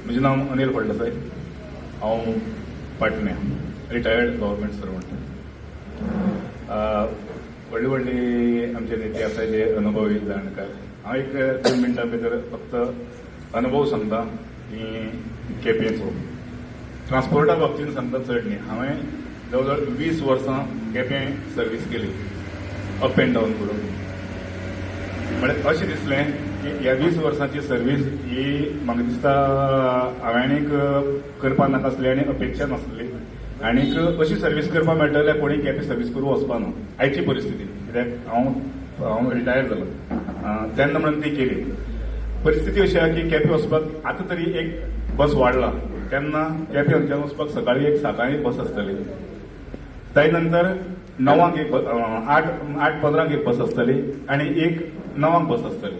म्हजें नांव अनिल फळदेसाय. हांव पाटण्या रिटायर्ड गव्हर्मेंट सर्वंट. व्हडली व्हडली आमचे नेते आसा जे अनुभवी जाणकार. हांव एक 2 मिनटां भितर फक्त अनुभव सांगता की केपेंचो. ट्रान्सपोर्टा बाबतींत सांगता चड न्ही. हांवें जवळ जवळ 20 वर्सां केपें सर्वीस केली, अप एंड डावन करून. म्हळ्यार अशें दिसलें की ह्या 20 वर्सांची सर्वीस ही म्हाका दिसता हांवें आनीक करपा नाकासली आनी अपेक्षा नासली. आनीक अशी सर्वीस करपाक मेळटली जाल्यार कोणी केपें सर्वीस करूं वचपा ना आयची परिस्थिती. कित्याक हांव रिटायर जालो तेन्ना म्हणून ती केली. परिस्थिती अशी आहा की केपें वचपाक आतां तरी एक बस वाडला. तेन्ना केपें हांगच्यान वचपाक सकाळी एक 7 एक बस आसताली. ताजे नंतर 9 एक 8:15 एक बस आसताली आनी एक 9 बस आसताली.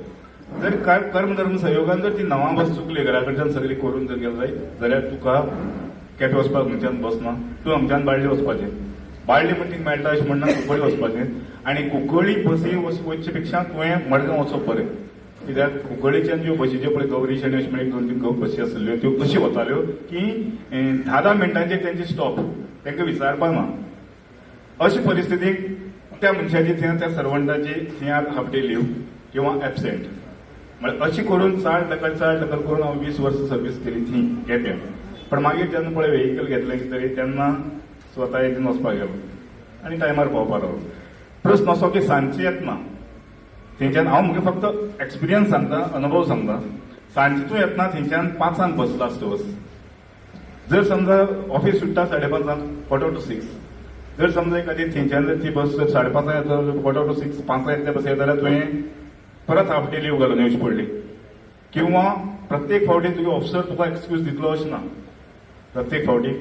जर कर्मधर्म संयोगान जर ती 9 बस चुकली, घरा कडच्यान सगळी करून जर गेलो जाल्यार तुका केपें वचपाक हांगच्यान बस ना. तूं हांगच्यान बाळ्ळी वचपाचें. बाळ्ळी म्हणटी मेळटा अशें म्हणना कुंकळ्ळी वचपाचें. आनी कुंकळ्ळी बसी वचचे पेक्षा तुवें मडगांव वचप बरें. कित्याक कुंकळ्ळीच्यान ज्यो बसी ज्यो पळय गौरीश आनी अशें म्हणून 2-3 बसी आसल्यो त्यो कशी वताल्यो की 10 मिनटांचेर तेंचे स्टॉप, तांकां विचारपा ना. अशी परिस्थितीक त्या मनशाची थंय त्या सर्वंटाची थंय हाफ डे लीव किंवा एबसेंट म्हळ्यार अशी करून चाल टकल करून हांव 20 वर्सां सर्वीस केली थंय केप्यां. पण मागीर जेन्ना पळय व्हेहिकल घेतलें कितें तेन्ना स्वता येवन वचपाक गेलो आनी टायमार पावपाक लागलो. प्रश्न असो की सांजची येतना थंयच्यान हांव मुगे फक्त एक्सपिरियन्स सांगता, अनुभव सांगता. सांजची तूं येतना थंयच्यान 5 बस लास्ट बस. जर समजा ऑफिस सुट्टा 5:30 4:45. जर समजा एखादी थंयच्यान जर ती बस 5:30 येता 4:45 5 येतल्या बस येता जाल्यार तुवें परत हाफ डे लीव घालून येवची पडली. किंवा प्रत्येक फावटी तुगे ऑफिसर तुका एक्सक्यूज दितलो अशें ना प्रत्येक फावटी.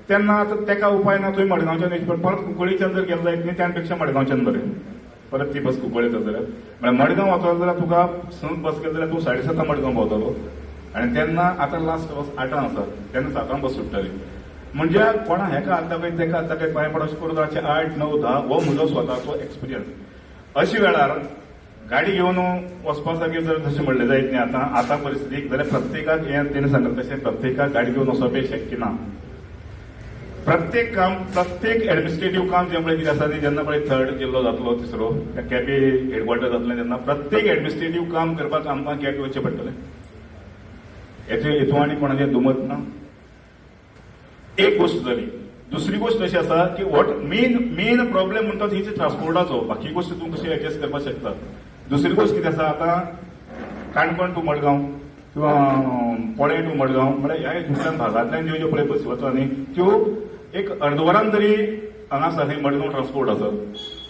तेन्ना आतां तेका उपाय ना, तुवें मडगांवच्यान येवची पड. परत कुंकळ्ळीच्यान जर गेलो जायत न्ही, त्या मडगांवच्यान बरें. परत ती बस कुंकळ्ळी येता जाल्यार म्हळ्यार मडगांव वचत जाल्यार तुका संक बस केली जाल्यार तूं 7:30 मडगांव पावतलो. आनी तेन्ना आतां लास्ट बस 8 आसा, तेन्ना 7 बस सुट्टली. म्हणजे कोणा हेका आतां पळय तेका आतां काही पांय पड अशें करून 8, 9, 10 हो म्हजो स्वताचो एक्सपिरियन्स. अशा वेळार गाडी घेवन वचपासारखें जर तशें म्हणलें जायत न्ही आतां परिस्थितीक, जाल्यार प्रत्येकाक हें तेणें सांगलें तशें प्रत्येकाक गाडी घेवन वचप हें शक्य ना. प्रत्येक काम, प्रत्येक एडमिनिस्ट्रेटिव्ह काम जें पळय कितें आसा न्ही, जेन्ना पळय 3rd जिल्लो जातलो, 3रो केपें हेडक्वॉर्टर जातलें तेन्ना प्रत्येक एडमिनिस्ट्रेटिव्ह काम करपाक आमकां केपें वचचें पडटलें. हेतून आनी कोणाचें दुमत ना. एक गोष्ट जाली. दुसरी गोष्ट अशी आसा की वॉट मेन प्रॉब्लेम म्हणटा थंयचे ट्रान्सपोर्टाचो. बाकी गोश्ट तूं कशी एडजस्ट करपाक शकता. दुसरी गोष्ट कितें आसा, आतां काणकोण टू मडगांव किंवा पोळे टू मडगांव म्हळ्यार ह्या दुसऱ्या भागांतल्यान ज्यो पळय बसी वता न्ही त्यो एक अर्दवरान तरी हांगा आसा थंय मडगांव ट्रान्सपोर्ट आसा.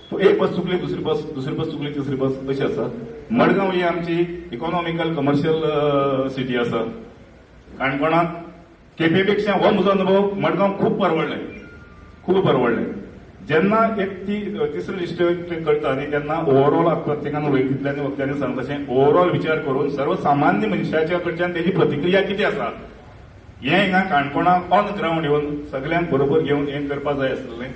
सो एक बस चुकली दुसरी बस चुकली तिसरी बस अशी आसा. मडगांव ही आमची इकॉनॉमिकल कमर्शियल सिटी आसा. काणकोणाक केपें पेक्षा हो म्हजो अनुभव मडगांव खूब परवडलें. जेन्ना एक तिसरी लिस्ट करता न्ही तेन्ना ओवरऑल प्रत्येकान वैयक्तिकल्यानी वक्त्यांनी सांगता तशें ओवरऑल विचार करून सर्वसामान्य मनशाच्या कडच्यान तेजी प्रतिक्रिया कितें आसा हें हिंगा काणकोणाक ऑन ग्रावंड येवन सगळ्यांक बरोबर घेवन हें करपाक जाय आसलें.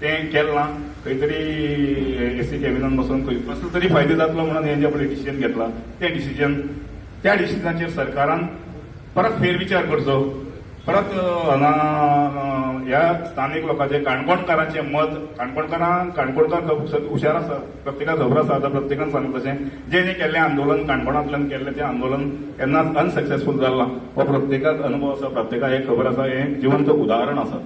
तें केलें ना. खंय तरी एसी कॅबिनान बसून खंय कसलो तरी फायदो जातलो म्हणून हें जें पळय डिसिजन घेतला त्या डिसिजनाचेर सरकारान परत फेरविचार करचो. परत ह्या स्थानिक लोकांचे काणकोणकारांचें मत, काणकोणकार हुशार आसा, प्रत्येकाक खबर आसा. आतां प्रत्येकान सांगता तशें जेणे केल्लें आंदोलन काणकोणांतल्यान केल्लें तें आंदोलन केन्नाच अनसक्सेसफूल जालां हो प्रत्येकाक अनुभव आसा, प्रत्येकाक हें खबर आसा. हें जिवंत उदाहरण आसा.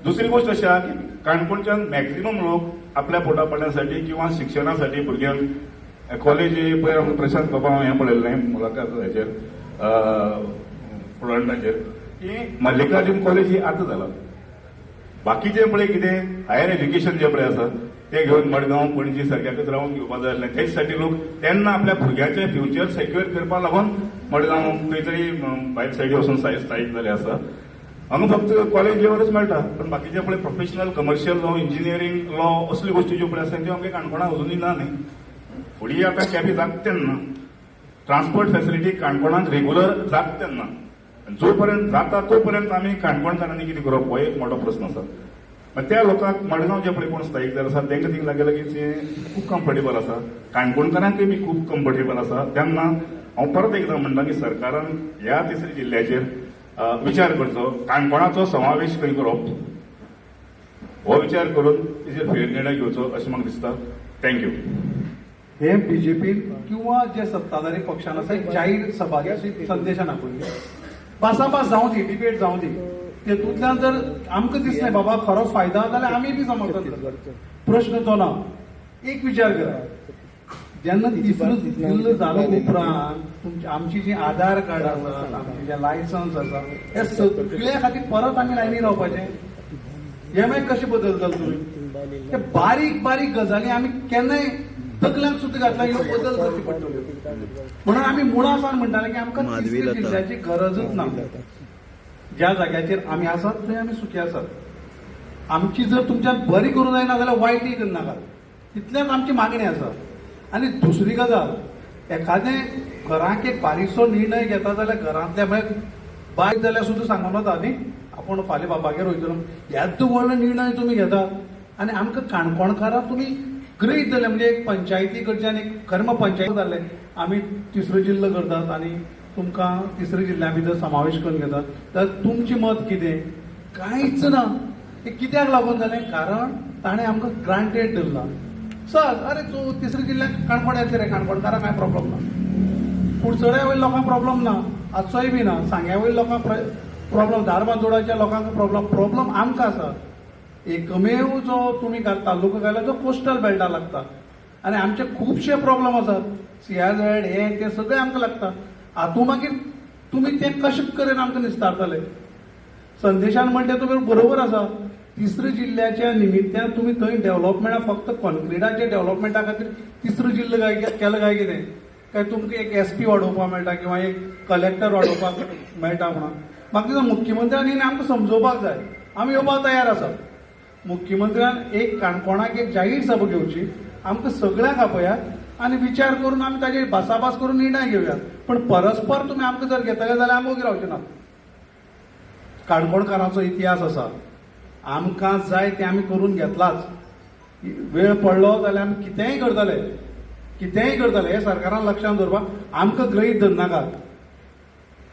दुसरी गोष्ट अशी आहा की काणकोणच्यान मॅक्झिमम लोक आपल्या पोटा पाण्यासाठी किंवा शिक्षणासाठी भुरग्यांक कॉलेज पळय प्रशांत बाबा हें पळयल्लें मुलाकात हेचेर प्लॉटाचेर की मल्लिकार्जुन कॉलेज ही आतां जाला. बाकीचे पळय कितें हायर एज्युकेशन जे पळय आसा ते घेवन मडगांव पणजी सारक्याकच रावून घेवपाक जाय आसलें. तेच साठी लोक तेन्ना आपल्या भुरग्याचें फ्युचर सेक्युअर करपाक लागून मडगांव खंय तरी भायर सायडी वचून स्थायीक जाले आसा. हांगा फक्त कॉलेज लेवलच मेळटा, पण बाकीचे पळय professional commercial law, engineering law असल्यो गोश्टी ज्यो पळय आसा त्यो आमच्या काणकोणाक अजुनूय ना न्ही. फुडें आतां केपें जाता तेन्ना ट्रान्सपोर्ट फॅसिलिटी काणकोणाक रेग्युलर जाता तेन्ना जो पर्यंत जाता तो पर्यंत आमी काणकोणकारांनी कितें करप हो एक मोठो प्रस्न आसा. त्या लोकांक मडगांव जे पळय कोण स्थायीक जाले आसा तांकां थिंग लागलें की खूब कम्फर्टेबल आसा. काणकोणकारांकय बी खूब कम्फर्टेबल आसा. तेन्ना हांव परत एकदां म्हणटा की सरकारान ह्या तिसऱ्या जिल्ह्याचेर विचार करचो, काणकोणाचो समावेश खंय करप हो विचार करून तेजेर फेर निर्णय घेवचो अशें म्हाका दिसता. थँक्यू. हे बीजेपी किंवा जे सत्ताधारी पक्षान आसा एक जाहीर सभा संदेशान आपयली, भासाभास जावं दी, डिबेट जावं दी, तेतूंतल्यान जर आमकां दिसलें बाबा खरो फायदा जाल्यार आमी बी समर्थन करता. प्रश्न तो ना. एक विचार करा, जेन्ना तिसरो जिल्लो जालो उपरांत आमची जी आधार कार्ड आसात, आमचे जे लायसन्स आसा, हे सगळ्या खातीर परत आमी लायनी रावपाचें. हे मागीर कशें बदलतलो तुमी? हे बारीक बारीक गजाली आमी केन्नाय तकल्यांक सुद्दां घातला ह्यो बदल करची पडटल्यो. म्हणून आमी मुळासान म्हणटाले की आमकां तिसऱ्या जिल्ह्याची गरजच ना. ज्या जाग्याचेर आमी आसात थंय आमी सुखी आसात. आमची जर तुमच्यान बरी करूं जायना जाल्यार वायटय करनाकात, इतलेंच आमची मागणी आसा. आनी दुसरी गजाल, एखादें घरांत एक बारीकसो निर्णय घेता जाल्यार घरांतल्या म्हळ्यार बायक जाल्यार सुद्दां सांगून वता न्ही, आपूण फाल्यां बाबागेर वयतलो, येदो व्हडलो निर्णय तुमी घेतात आनी आमकां काणकोणकारांक तुमी गृहीत धरले. म्हणजे एक पंचायती कडच्यान एक कर्म पंचायत जाल्ले, आमी तिसरो जिल्लो करतात आनी तुमकां तिसऱ्या जिल्ल्या भितर समावेश करून घेतात, जाल्यार तुमचें मत कितें? कांयच ना. हे कित्याक लागून जालें? कारण ताणें आमकां ग्रांटेड धरला. सर, अरे तूं तिसऱ्या जिल्ल्याक काणकोण येतले रे, काणकोणकारांक कांय प्रॉब्लम ना, कुडचड्या वयल्या लोकांक प्रॉब्लम ना, आजचोय बी ना, सांग्या वयल्या लोकांक प्रॉब्लम, धारबांदोडाच्या लोकांक प्रॉब्लम आमकां आसा. एकमेव जो तुमी तालुको घाला जो कोस्टल बेल्टाक लागता, आनी आमचे खुबशे प्रॉब्लम आसात. CRZ हे ते सगळे आमकां लागता. हातूंत मागीर तुमी ते कशे करून आमकां निस्तारतले? संदेशान म्हणटा तुमी बरोबर आसा. तिसऱ्या जिल्ल्याच्या निमित्यान तुमी थंय डेव्हलपमेंटा फक्त कॉन्क्रिटाच्या डेव्हलपमेंटा खातीर तिसरो जिल्लो केलो काय कितें? काय तुमकां एक SP वाडोवपाक मेळटा किंवा एक कलेक्टर वाडोवपाक मेळटा म्हणून? म्हाका दिसता मुख्यमंत्र्यांनी आमकां समजोवपाक जाय. आमी येवपाक तयार आसात. मुख्यमंत्र्यान एक काणकोणाक एक जाहीर सभा घेवची, आमकां सगळ्यांक आपयात आनी विचार करून आमी ताजेर भासाभास करून निर्णय घेवयात. पण परस्पर तुमी आमकां जर घेतले जाल्यार आमी वगीर रावचे ना. काणकोणकारांचो इतिहास आसा, आमकां जाय तें आमी करून घेतलाच. वेळ पडलो जाल्यार आमी कितेंय करतले, कितेंय करतले. हे सरकारान लक्षांत दवरपाक आमकां गृहीत धरनाकात.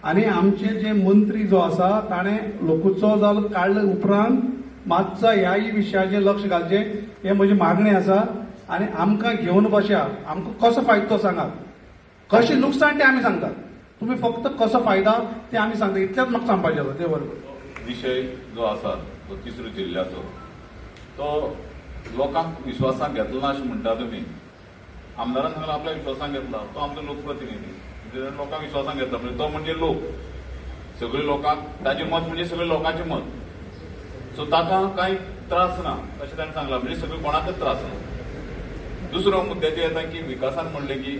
आनी आमचे जे मंत्री जो आसा ताणें लोकोत्सव जालो काडले उपरांत मातसो ह्याय विशयाचेर लक्ष घालचें, हे म्हजी मागणी आसा. आनी आमकां घेवन बसया. आमकां कसो फायदो तो सांगात, कशें लुकसाण तें आमी सांगतात. तुमी फक्त कसो फायदा तें आमी सांगता, इतलेंच म्हाका सांगपाचें आसा. ते बरोबर विशय जो आसा तो तिसऱ्या जिल्ल्याचो, तो लोकांक विश्वासाक घेतलो ना अशें म्हणटा तुमी. आमदारान सांगला आपल्या विश्वासाक घेतला, तो आमचो लोकप्रतिनिधी, लोकांक विश्वासाक घेतला म्हणजे तो म्हणजे लोक, सगळे लोकांक ताचें मत म्हणजे सगळे लोकांचें मत. सो ताका कांय त्रास ना अशें ताणें सांगलां, म्हणजे सगळे कोणाकच त्रास ना. दुसरो मुद्द्याचेर येता की विकासान म्हणलें की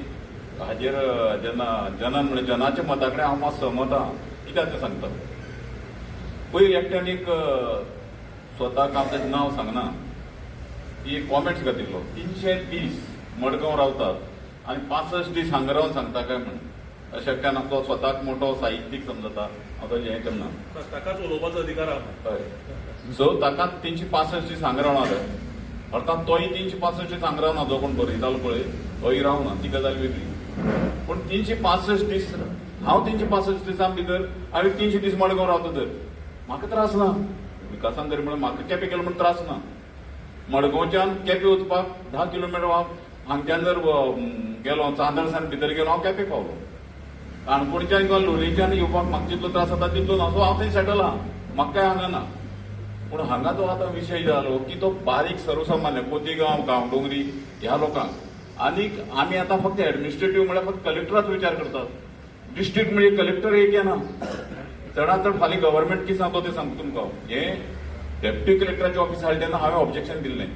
हाजेर जेन्ना जनान म्हणजे जनाच्या मता कडेन हांव मात सहमत आहा. कित्याक तें सांगता? पयर एकट्यान एक स्वताक हांव ताचें नांव सांगना, ती एक कॉमेंट्स घातिल्लो, 330 मडगांव रावतात आनी 65 दीस हांगा रावन सांगता काय म्हण. अशें एकट्यान आपलो स्वताक मोठो साहित्यीक समजता, हांव ताचें हें करना. ताकाच उलोवपाचो अधिकार आहा. हय. सो ताका 365 दीस हांगा रावना जाय. अर्थात तोय 365 दीस हांगा रावना, जो कोण बरयतालो पळय तोय रावना, ती गजाल वेगळी. पूण 365 दीस हांव 365 दिसां भितर हांवें 300 दीस मडगांव रावता तर म्हाका त्रास ना. विकासान जरी म्हणून म्हाका केपें केलो म्हण त्रास ना. मडगांवच्यान केपें वचपाक 10 किलोमिटर हांगच्यान जर गेलो, चांदरसान भितर गेलो, हांव केपें पावलो. काणकोणच्यान किंवा लोलयेच्यान येवपाक म्हाका जितलो त्रास जाता तितलो ना. सो हांव थंय सेटल आहा, म्हाका काय हांगा ना. पूण हांगा जो आतां विशय जालो की तो बारीक सर्वसामान्य खोतीगांव, गांवडोंगरी ह्या लोकांक, आनीक आमी आतां फक्त एडमिनिस्ट्रेटिव्ह म्हळ्यार फक्त कलेक्टराचो विचार करतात. डिस्ट्रिक्ट म्हणजे कलेक्टर एक येना. चडांत चड फाल्यां गव्हर्मेंट कितें सांगतो तें सांगता तुमकां. हें डेप्युटी कलेक्टराचें ऑफिस हाडलें तेन्ना हांवें ऑब्जेक्शन दिल्लें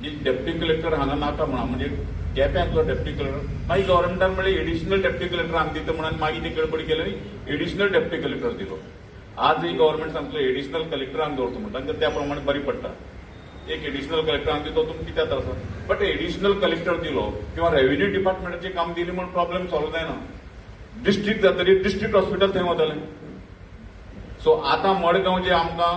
की डेप्युटी कलेक्टर हांगा नाका म्हणून. म्हणजे केप्यां जो डेप्युटी कलेक्टर, मागीर गव्हर्मेंटान म्हणलें एडिशनल डेप्युटी कलेक्टर हांगा दिता म्हणून मागीर ती गडबड केली, एडिशनल डेप्युटी कलेक्टर दिलो. आजय गव्हर्मेंट सांगतो एडिशनल कलेक्टर हांगा दवरता म्हणटा, तांकां त्या प्रमाणे बरी पडटा. एक एडिशनल कलेक्टर हांगा दितो तुमकां कित्याक आसा. बट एडिशनल कलेक्टर दिलो किंवा रेव्हेन्यू डिपार्टमेंटाचें काम दिलें म्हणून प्रॉब्लेम सॉल्व जायना. डिस्ट्रिक्ट जातकीर डिस्ट्रिक्ट हॉस्पिटल थंय वतलें. सो आतां मडगांव जे आमकां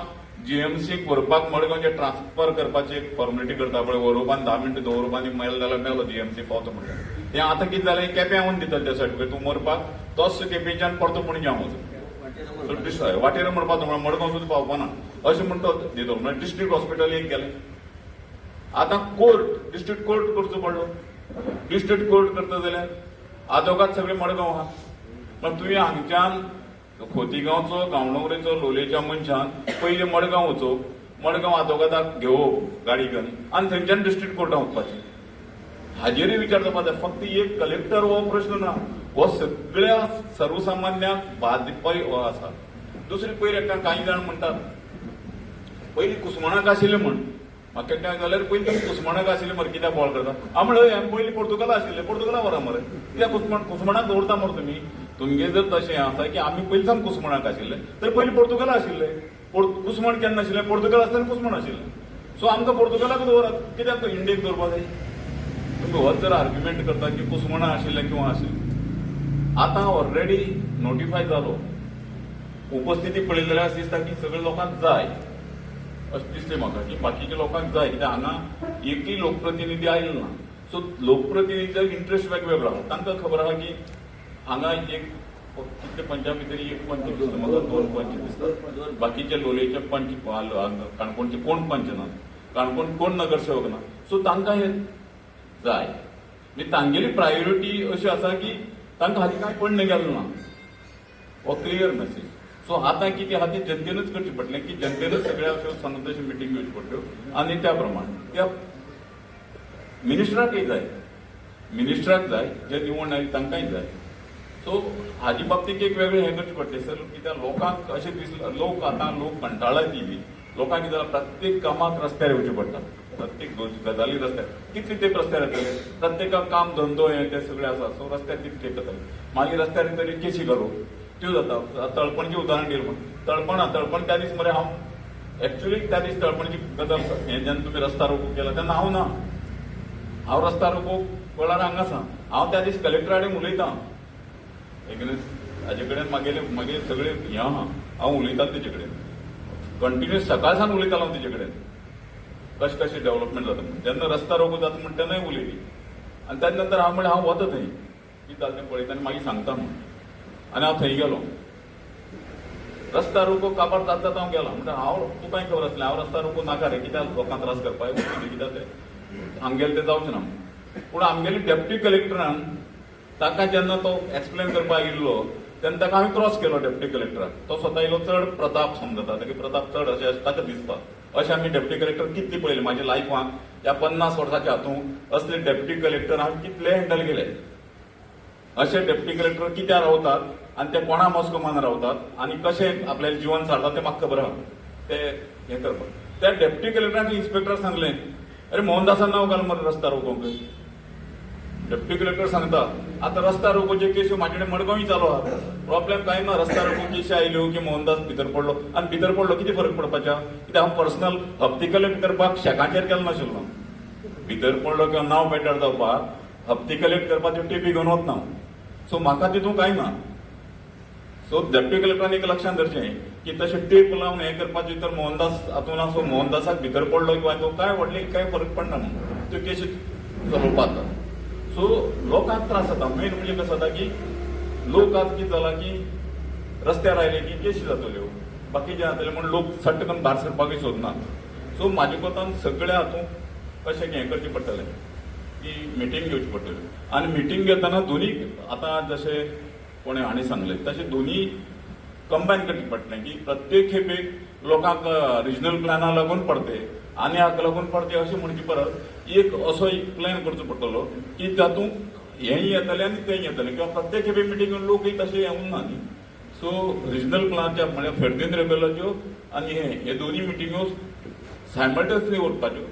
जीएमसीक व्हरपाक मडगांवचे ट्रान्सफर करपाची एक फॉर्मेलिटी करता पळय, व्हरोवपान 10 मिनटां दवरप आनी मेलो जाल्यार मेलो जीएमसी पावता म्हणटा तें आतां कितें जालें, केप्यां व्हरून दिता त्या सर्टिफिकेट तूं मरपाक तोच केपेंच्यान परतो पणजे हांव वचूं वाटेर म्हणपाक म्हणून मडगांव सुद्दां पावपाना अशें म्हणटा दितो. म्हणजे डिस्ट्रिक्ट हॉस्पिटल एक गेलें. आतां कोर्ट डिस्ट्रिक्ट कोर्ट करचो पडलो. डिस्ट्रिक्ट कोर्ट करता जाल्यार आदोगाद सगळे मडगांव आहा. पण तुवें हांगच्यान खोतीगांवचो गांवडोंगरेचो लोलयेच्या मनशान पयलीं मडगांव वचोवप, मडगांव आदोगादाक घेवप गाडी घेवन आनी थंयच्यान डिस्ट्रिक्ट कोर्टान वचपाचें. हाजेरूय विचार जावपा जाय. फक्त एक कलेक्टर हो प्रश्न ना, हो सगळ्या सर्वसामान्यांक बादपय हो आसा. दुसरी पयली कांय जाण म्हणटात पयलीं कुस्माणाक आशिल्लें म्हण, म्हाका एकट्याक जाल्यार पयलीं कुस्माणाक आशिल्लें मरे कित्याक बॉल करता. हांव म्हणलें पयलीं पोर्तुगाला आशिल्लें, पोर्तुगाला व्हरा मरे, कित्याक कुस्माणाक दवरता मरे तुमी. तुमगे जर तशें आसा की आमी पयलींसान कुस्माणाक आशिल्लें तर पयलीं पोर्तुगाला आशिल्लें. कुस्माण केन्ना आशिल्लें, पोर्तुगाल आसतना कुस्माण आशिल्लें. सो आमकां पोर्तुगालाक दवरात, कित्याक इंडियेक दवरपा जाय. तुम्ही होच जर आर्ग्युमेंट करता की कुस्माणा आशिल्लें किंवा आशिल्लें, आतां ऑलरेडी नोटिफाय जालो. उपस्थिती पळयली जाल्यार दिसता की सगळ्या लोकांक जाय अशें दिसलें म्हाका की बाकीच्या लोकांक जाय, कित्याक हांगा एकूय लोकप्रतिनिधी आयलो ना. सो लोकप्रतिनिधीचो इंट्रस्ट वेगवेगळो आहा. तांकां खबर आहा की हांगा एक कितले पंचा भितर एक पंच दिसता म्हाका, 2 पंच दिसता. बाकीचे लोलयेचे पंच काणकोणचे कोण पंच ना, काणकोण कोण नगरसेवक ना. सो तांकां हे जाय. म्हणजे तांगेली प्रायोरिटी अशी आसा की तांकां हालीं कांय पडणें गेलो ना. हो क्लियर मेसेज. सो आतां कितें आहा ती जनतेनूच करचें पडलें की जनतेनूच सगळ्या अश्यो सांगता तश्यो मिटींग घेवच्यो पडल्यो आनी त्या प्रमाण त्या मिनिस्टराकय जाय, मिनिस्टराक जाय, जे निवड आयली तांकांय जाय. सो हाजे बाबतींत एक वेगळें हें करचें पडलें सर, कित्याक लोकांक अशें दिसलें, लोक कंटाळा दिली. लोकांक कितें जालां, प्रत्येक कामाक रस्त्यार येवचें पडटा. प्रत्येक गजाली रस्त्यार कितले तेंप रस्त्यार येतले. प्रत्येकाक काम धंदो हे ते सगळे आसा. सो रस्त्यार कितले येतले. मागीर रस्त्यार तरी केसी घालूं त्यो जाता. तळपणचें उदाहरण दिलें म्हण, तळपण त्या दीस मरे हांव एक्चुअली त्या दीस तळपणची गजाल हें जेन्ना तुमी रस्ता रोको केला तेन्ना हांव ना. हांव रस्ता रोको वेळार हांगा आसा. हांव त्या दीस कलेक्टरा कडेन उलयतां. हाजे कडेन मागेले सगळे हें आहा, हांव उलयतां तेजे कडेन कंटिन्युअस सकाळ सावन उलयतालो हांव तेजे कडेन कशें कशें डेव्हलपमेंट जाता. जेन्ना रस्ता रोको जाता म्हण तेन्नाय उलयली. आनी ताजे नंतर हांव म्हणलें हांव वता थंय कितें जालें तें पळयता आनी मागीर सांगता म्हण. आनी हांव थंय गेलो. रस्ता रोको काबार जाता हांव गेलो. म्हणजे हांव तुकांय खबर आसलें हांव रस्ता रोको नाका रे, कित्याक लोकांक त्रास करपाक कित्याक तें आमगेलें तें जावचें ना. पूण आमगेली डेप्युटी कलेक्टरान ताका जेन्ना तो एक्सप्लेन करपाक येयल्लो तेन्ना ताका हांवें क्रॉस केलो डेप्युटी कलेक्टराक. तो स्वता इल्लो चड प्रताप समजता, ताका प्रताप चड अशें ताका दिसता. अशें आमी डेप्युटी कलेक्टर कितले पळयले म्हाज्या लायफान. ह्या 50 वर्साच्या हातूंत असले डेप्युटी कलेक्टर हांवें कितले हँडल केले. अशे डेप्युटी कलेक्टर कित्याक रावतात आनी ते कोणा मस्कोमान रावतात आनी कशें आपल्यालें जीवन सारतात तें म्हाका खबर आहा. ते हें करपाक त्या डेप्युटी कलेक्टरान इन्स्पेक्टराक सांगलें, अरे मोहनदासान नांव घाल मरे रस्ता रोकोंक. डेप्युटी कलेक्टर सांगता आतां रस्ता रोकोचे केसी म्हाजे कडेन मडगांवूय चालू आहा. प्रॉब्लेम कांय ना. रस्ता रोको केसी आयल्यो की मोहनदास भितर पडलो आनी भितर पडलो कितें फरक पडपाचें. कित्याक हांव पर्सनल हप्ती कलेक्ट करपाक शेकाचेर केलो नाशिल्लो. भितर पडलो किंवा नांव बेटार जावपाक हप्ती कलेक्ट करपाक त्यो टेपी घेवन वतना. सो म्हाका तितून कांय ना. सो डेप्युटी कलेक्टरान एक लक्षांत धरचें की तशें टेप लावन हें करपाचें तर मोहनदास हातून आसा. मोहनदासाक भितर पडलो किंवा तो कांय व्हडली कांय फरक पडना म्हणून त्यो केसी चलोवपाक जाता. सो लोकांक त्रास जाता. मेन म्हणजे कसं जाता की लोक आज कितें जाला की रस्त्यार आयले की केसी जातल्यो बाकीचे जातले म्हणून लोक सट्ट करून भायर सरपाकूय सोदनात. सो म्हाजे कोतान सगळ्या हातूंत कशें हें करचें पडटलें की मिटींग घेवची पडटली. आनी मिटींग घेतना दोनी आतां जशें कोणें हांणी सांगलें तशें दोनी कंबायन करचें पडटलें की प्रत्येक खेपेक लोकांक रिजनल प्लॅना लागून पडते आनी हाका लागून पडते अशें म्हणचे परस एक असो एक प्लॅन करचो पडटलो की तातूंत हेंय येतलें आनी तेंय येतलें किंवा प्रत्येक खेपे मिटींग लोकय तशें येवंक ना न्ही. सो रिजनल प्लॅनाच्या म्हळ्यार फेर्देन रेबेलाच्यो आनी हे दोनी मिटींगो सायमल्टेनियसली उरपाच्यो.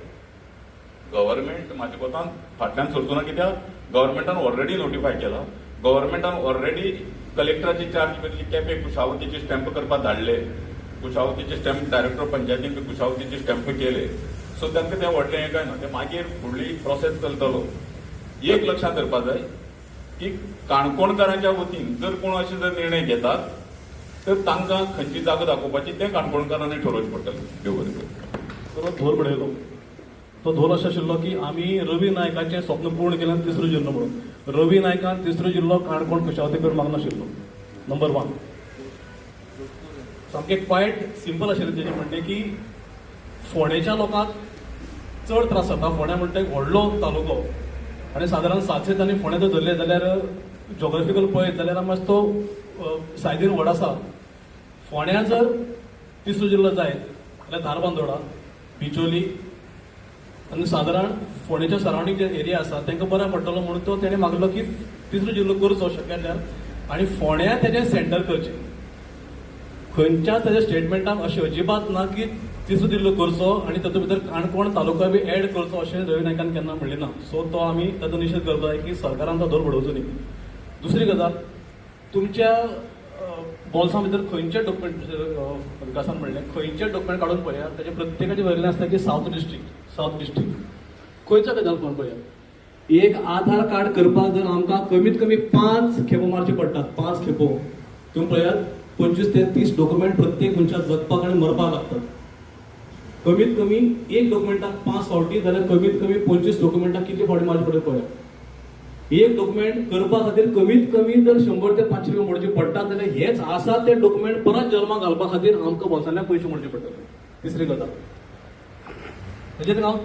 गव्हर्मेंट म्हाज्या कोतान फाटल्यान सरचो ना. कित्याक गव्हर्मेंटान ऑलरेडी नोटिफाय केला. गव्हर्मेंटान ऑलरेडी कलेक्टराची चार्ज केल्ली केपें कुशावतीचे स्टॅम्प करपाक धाडले. कुशावतीचे स्टॅम्प डायरेक्टर पंचायतीन कुशावतीचे स्टॅम्प केले. सो तांकां तें व्हडलें हें कांय ना. ते मागीर फुडली प्रोसेस चलतलो. एक लक्षांत धरपाक जाय की काणकोणकारांच्या वतीन जर कोण अशे जर निर्णय घेतात तर तांकां खंयची जागा दाखोवपाची तें काणकोणकारांनी ठरोवचें पडटलें. देव बरें करूं. तो धोल बडयलो. तो धोल अशें आशिल्लो की आमी रवी नायकाचें स्वप्न पूर्ण केलें तिसरो जिल्लो म्हणून. रवी नायकान तिसरो जिल्लो काणकोण कशावती करून मागनाशिल्लो. नंबर 1. सामकें क्वायट सिंपल आशिल्लें तेजें म्हणणें की फोंडेच्या लोकांक चड त्रास जाता. फोंडे म्हणटा एक व्हडलो तालुको आनी सादारण 700 आनी फोंडे जर धरले जाल्यार जॉग्राफिकल पळयत जाल्यार मातसो तो सायडीन व्हड आसा. फोंड्या जर तिसरो जिल्लो जायत जाल्यार धारबांदोडा, बिचोली आनी सादारण फोंडेच्या सरावंडींग जे एरिया आसा तांकां बऱ्याक पडटलो म्हणून तो तेणें मागलो की तिसरो जिल्लो करचो शक्य जाल्यार आनी फोंड्या तेजें सेंटर करचें. खंयच्याच तेज्या स्टेटमेंटाक अशें अजिबात ना की तिसरो जिल्लो करचो आनी तातूंत भितर काणकोण तालुका बी एड करचो अशें रवी नायकान केन्ना म्हणलें ना. सो तो आमी ताचो निशेध करता की सरकारान तो धोर बडोवचो न्ही. दुसरी गजाल, तुमच्या बॉल्सा भितर खंयचे डॉक्युमेंट विकासान म्हणलें खंयचे डॉक्युमेंट काडून पळयात ताचे प्रत्येकाचे वयलें आसता की सावथ डिस्ट्रिक्ट खंयचो गजाल पळोवन पळयात. एक आधार कार्ड करपाक जर आमकां कमीत कमी 5 खेपो मारचे पडटात. 5 खेपो तुम्ही पळयात 25 ते 30 डॉक्युमेंट प्रत्येक मनशाक जगपाक आनी मरपाक लागतात. कमीत कमी एक डॉक्युमेंटाक 5 फावटी जाल्यार कमीत कमी 25 डॉक्युमेंटाक कितले फावटी मारचे पडटा पळयात. एक डॉक्युमेंट करपा खातीर कमीत कमी जर 100 ते 500 रुपया मोडचे पडटात जाल्यार हेच आसा ते डॉक्युमेंट परत जल्माक घालपा खातीर आमकां बोल्सांतल्यान पयशे मोडचे पडटले. तिसरी गजाल तेजेर हांव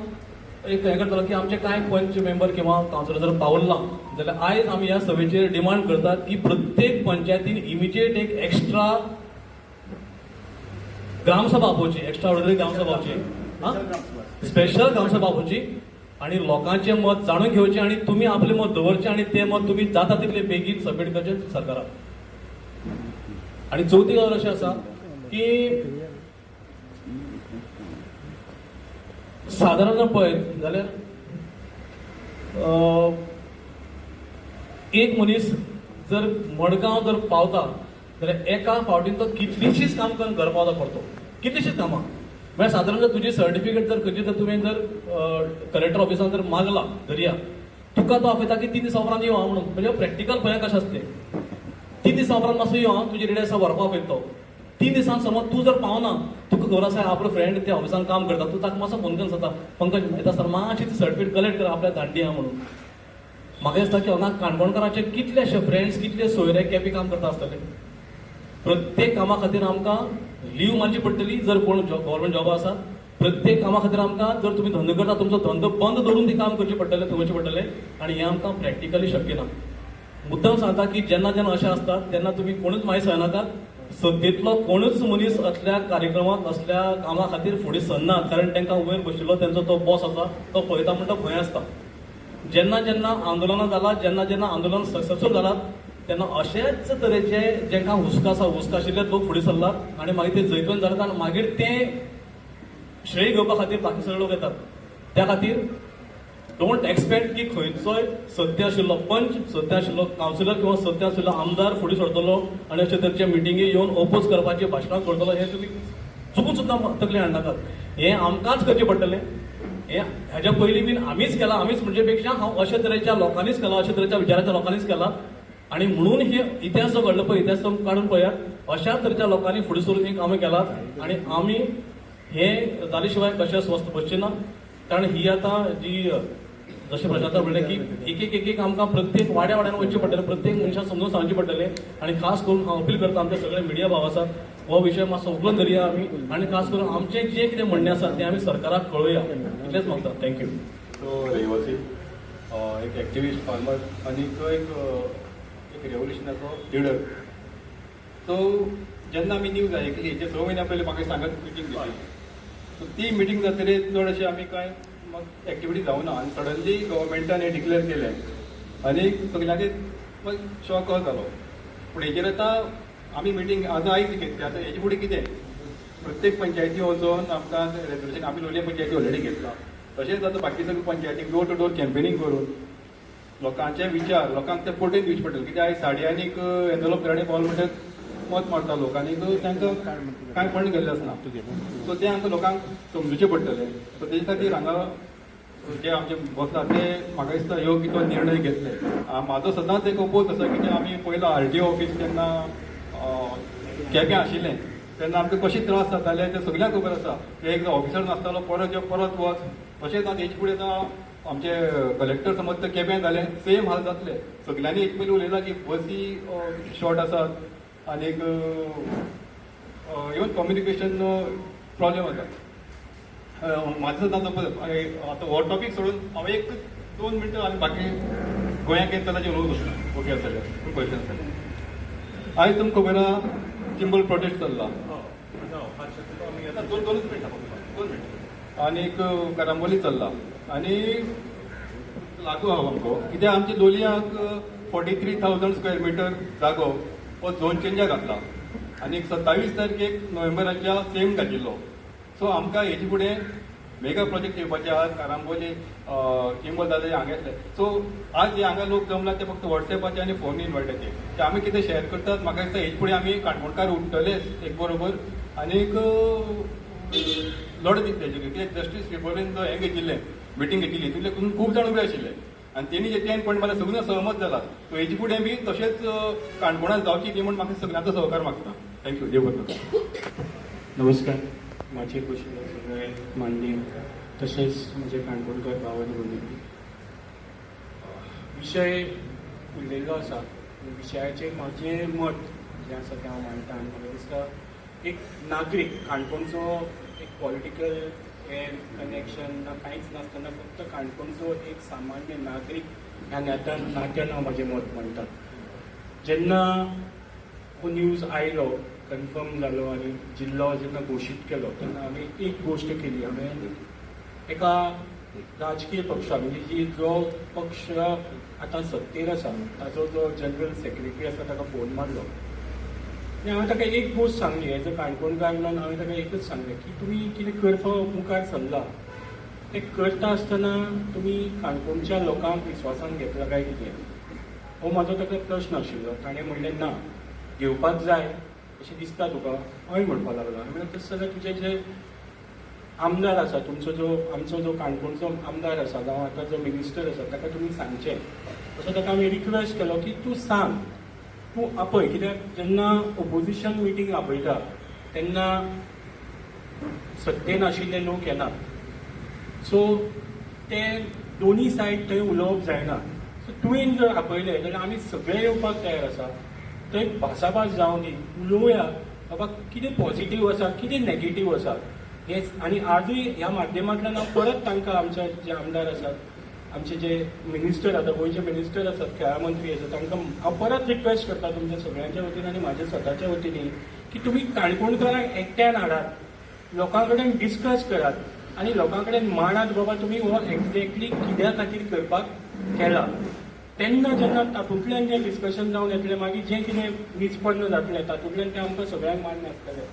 एक हें करतलो की आमचे कांय पंच मेंबर किंवा कावन्सिलर जर पावल्ला जाल्यार आयज आमी ह्या सभेचेर डिमांड करतात की प्रत्येक पंचायतीन इमिजिएट एक एक्स्ट्रा ग्रामसभा आपोवची. एक्स्ट्रा ऑर्डिनरी ग्रामसभा आपोवची, स्पेशल ग्रामसभा आपोवची आणि लोकांचे मत जाणून घेवचे आणि तुम्ही आपले मत दवरचे आणि ते मत तुम्ही जाता तितले बेगीन सबमीट करचे सरकाराक. आणि चवथी गजाल अशी आसा की साधारण पळयत जाल्यार एक मनीस जर मडगांव जर पावता जाल्यार एका फावटीन तो कितलीशीच काम करून घर पावता पडतो. कितलीशीच कामां म्हणजे साधारण जर तुजी सर्टिफिकेट जर खंयची जर तुवें जर कलेक्टर ऑफिसान जर मागला धरया तुका तो आपयता की 3 दिसा उपरांत यो म्हणून. म्हणजे प्रॅक्टिकल पळय कशें आसता तें. 3 दिसा उपरांत मातसो यो तुजी रेडी आसा व्हरपाक आपयता तो. 3 दिसांक समज तूं जर पावना तुका खबर आसा आपलो फ्रेंड त्या ऑफिसान काम करता तूं ताका मातसो फोन करून सांगता पंकज येता सर मातशी ती सर्टिफिकेट कलेक्ट कर आपल्या धाडली हा म्हणून. म्हाका दिसता की हांगा काणकोणकारांचे कितलेशे फ्रेंड्स कितले सोयरे केपी काम करता आसतले. प्रत्येक कामा खातीर आमकां लीव मारची पडटली जर कोण गव्हर्मेंट जॉब आसा. प्रत्येक कामा खातीर आमकां जर तुमी धंदो करता तुमचो धंदो बंद दवरून ती काम करचे पडटलें थंयचे पडटलें आणि हें आमकां प्रॅक्टिकली शक्य ना. मुद्दम सांगता की जेन्ना जेन्ना अशें आसता तेन्ना तुमी कोणूच मागीर सयनाकात. सत्तेंतलो कोणूच मनीस असल्या कार्यक्रमाक असल्या कामा खातीर फुडें सरनात कारण तांकां वयर बशिल्लो तेंचो तो बॉस आसा तो पळयता म्हणटा भंय आसता. जेन्ना जेन्ना आंदोलनां जालां जेन्ना जेन्ना आंदोलन सक्सेसफूल जालां तेन्ना अशेच तरेचे जेंकां हुस्को आसा हुस्को आशिल्ले लोक फुडें सरलात आनी मागीर ते जैतून जातात आनी मागीर ते श्रेय घेवपा खातीर बाकी सगळे लोक येतात. त्या खातीर डोंट एक्सपेक्ट की खंयचोय सत्य आशिल्लो पंच सत्य आशिल्लो कावन्सिलर किंवा सत्य आशिल्लो आमदार फुडें सरतलो आनी अशे तरेचे मिटिंगे येवन ओपोज करपाची भाशणां करतलो हें तुमी चुकून सुद्दां तकले हाडनाकात. हें आमकांच करचें पडटलें. हें हेज्या पयलीं बीन आमीच केलां. आमीच म्हणजे पेक्षा हांव अशे तरेच्या लोकांनीच केलां अशे तरेच्या विचाराच्या लोकांनीच केलां आणि म्हणून हे इतिहास जो घडलो पळय इतिहास काढून पळयात अशा तरेच्या लोकांनी फुडें सरून ही कामां केलात आणि आमी हे जाले शिवाय कशें स्वस्थ बसचे ना. कारण ही आतां जी जशें प्रशांत म्हणलें की एक एक आमकां प्रत्येक वाड्या वाड्यान वयचें पडटलें प्रत्येक मनशाक समजून सांगचें पडटलें आणि खास करून हांव अपील करता आमचे सगळे मिडिया भाव आसात हो विशय मातसो उगलून धरया आमी आनी खास करून आमचें जें कितें म्हणणें आसा तें आमी सरकाराक कळोवया इतलेंच मागता. थँक्यू. तो रहिवासी एक एक्टिविस्ट फार्मर आनीक एक रेव्होल्युशनाचो लिडर. तो जेन्ना आमी न्यूज आयकली जे 6 म्हयन्या पयलीं म्हाका सांगत मिटींग दिली सो ती मिटींग जातकीर चड अशें आमी कांय एक्टिविटी जावना आनी सडनली गव्हर्मेंटान हें डिक्लेअर केलें आनी सगळ्यांक शॉक जालो. पूण हेचेर आतां आमी मिटींग आतां आयज घेतली आतां हेचे फुडें कितें प्रत्येक पंचायती वचून आमकां रेजोल्युशन आमी लोलये पंचायती ऑलरेडी घेतला तशेंच आतां बाकी सगळे पंचायतीक डोर टू डोर कॅम्पेनींग करून लोकांचे विचार लोकांक ते पटोवन दिवचे पडटले. कित्याक आयज साडी आनीक एनवलप घराडे पावल म्हणटा मत मारता लोक आनीक तांकां कांय फंड गेल्ले आसना सो ते आमकां लोकांक समजुचें पडटलें. सो तेजे खातीर हांगा जे आमचे बसला ते म्हाका दिसता योग्य तो निर्णय घेतले. म्हाजो सदांच एक अपोज आसा कित्याक आमी पयलो RTO ऑफीस जेन्ना केपें आशिल्लें तेन्ना आमकां कशे त्रास जाताले ते सगळ्यांक खबर आसा एक ऑफिसर नासतालो परत यो परत वच तशेंच आतां हेचे फुडें आतां आमचे कलेक्टर समज ते केपें जालें सेम हाल जातले सगळ्यांनी एक पयलीं उलयलां की बसी शॉर्ट आसात आनीक इवन कम्युनिकेशन प्रॉब्लेम जाता म्हाजो आतां हो टॉपीक सोडून हांव एक 2 मिनटां आनी बाकी गोंयांक येता ताजेर उलोवंक सोदता ओके आसा जाल्यार क्वेश्चन आसा आयज तुमकां खबर आहा चिंबल प्रोटेस्ट चल्ला दोनूच मिनटां आनीक कारांबोली चल्ला आनी लागू आहा आमकां कित्याक आमच्या लोलयांक 43,000 स्क्वेअर मिटर जागो हो झोन चेंजा घातला आनीक 27 तारखेक नोव्हेंबराच्या सेम घातिल्लो सो आमकां हेचे फुडें मेगा प्रोजेक्ट येवपाचे आहात कारांबोली चिंबल जाले हांगा येतले सो आज जे हांगा लोक जमला ते फक्त व्हॉट्सएपाचे आनी फोन इन्वर्टाचे ते आमी कितें शेअर करतात म्हाका दिसता हेचे फुडें आमी काणकोणकार उठतलेच एक बरोबर आनीक लढत दितले कित्याक जस्टीस ट्रिब्युनलान जो हें घेतिल्लें मिटींग घेतिल्ली तितून खूब जाण उबे आशिल्ले आनी तेणी जे 10 पॉयंट मारले सगळीं सहमत जाला सो हेचे फुडें बी तशेंच काणकोणांत जावची ती म्हण म्हाका सगळ्यांचो सहकार मागता थँक्यू देव बरें नमस्कार माझे क्वेश्चन सगळे मान्य तसेच म्हणजे काणकोणकर भावानी भगिनी विषय उलयल्लो आसा विशयाचेर म्हाजें मत जें आसा तें हांव मांडटा आनी म्हाका दिसता एक नागरीक काणकोणचो एक पॉलिटिकल हें कनेक्शन ना कांयच नासतना फक्त काणकोणचो एक सामान्य नागरीक ह्या नात्यान हांव म्हाजें मत मांडटा जेन्ना हो न्यूज आयलो कन्फर्म जालो आनी जिल्लो जेन्ना घोशीत केलो तेन्ना हांवें एक गोश्ट केली हांवें एका राजकीय पक्षा म्हणजे जी जो पक्ष आतां सत्तेर आसा ताचो जो जनरल सेक्रेटरी आसा ताका फोन मारलो आनी हांवें ताका एक गोश्ट सांगली एज अ काणकोणकार म्हणून हांवें ताका एकच सांगलें की तुमी कितें करपा मुखार सरला तें करता आसतना तुमी काणकोणच्या लोकांक विस्वासान घेतला काय कितें हो म्हाजो ताका प्रश्न आशिल्लो ताणें म्हणलें ना घेवपाक जाय अशें दिसता तुका हय म्हणपाक लागलो हांवें म्हणलें तशें जाल्यार तुजे जे आमदार आसा तुमचो जो आमचो जो काणकोणचो आमदार आसा जावं आतां जो मिनिस्टर आसा ताका तुमी सांगचें असो ताका हांवें रिक्वेस्ट केलो की तूं सांग तूं आपय कित्याक जेन्ना ओपोजिशन मिटींग आपयता तेन्ना सत्तेन आशिल्ले लोक येनात सो ते दोनी सायड थंय उलोवप जायना सो तुवें जर आपयलें जाल्यार आमी सगळे येवपाक तयार आसा थंय भासाभास जावं दी उलोवया बाबा कितें पॉझिटीव आसा कितें नॅगेटीव आसा हें आनी आजूय ह्या माध्यमांतल्यान हांव परत तांकां आमचे जे आमदार आसात आमचे जे मिनिस्टर आतां गोंयचे मिनिस्टर आसात खेळा मंत्री आसात तांकां हांव परत रिक्वेस्ट करता तुमच्या सगळ्यांच्या वतीन आनी म्हाज्या स्वताच्या वतीन की तुमी काणकोणकारांक एकट्यान हाडात लोकां कडेन डिस्कस करात आनी लोकां कडेन मांडात बाबा तुमी हो एक्झॅक्टली कित्या खातीर करपाक केला तेन्ना जेन्ना तातूंतल्यान जें डिस्कशन जावन येतलें मागीर जें कितें निष्पन्न जातलें तातूंतल्यान तें आमकां सगळ्यांक मान्य आसतलें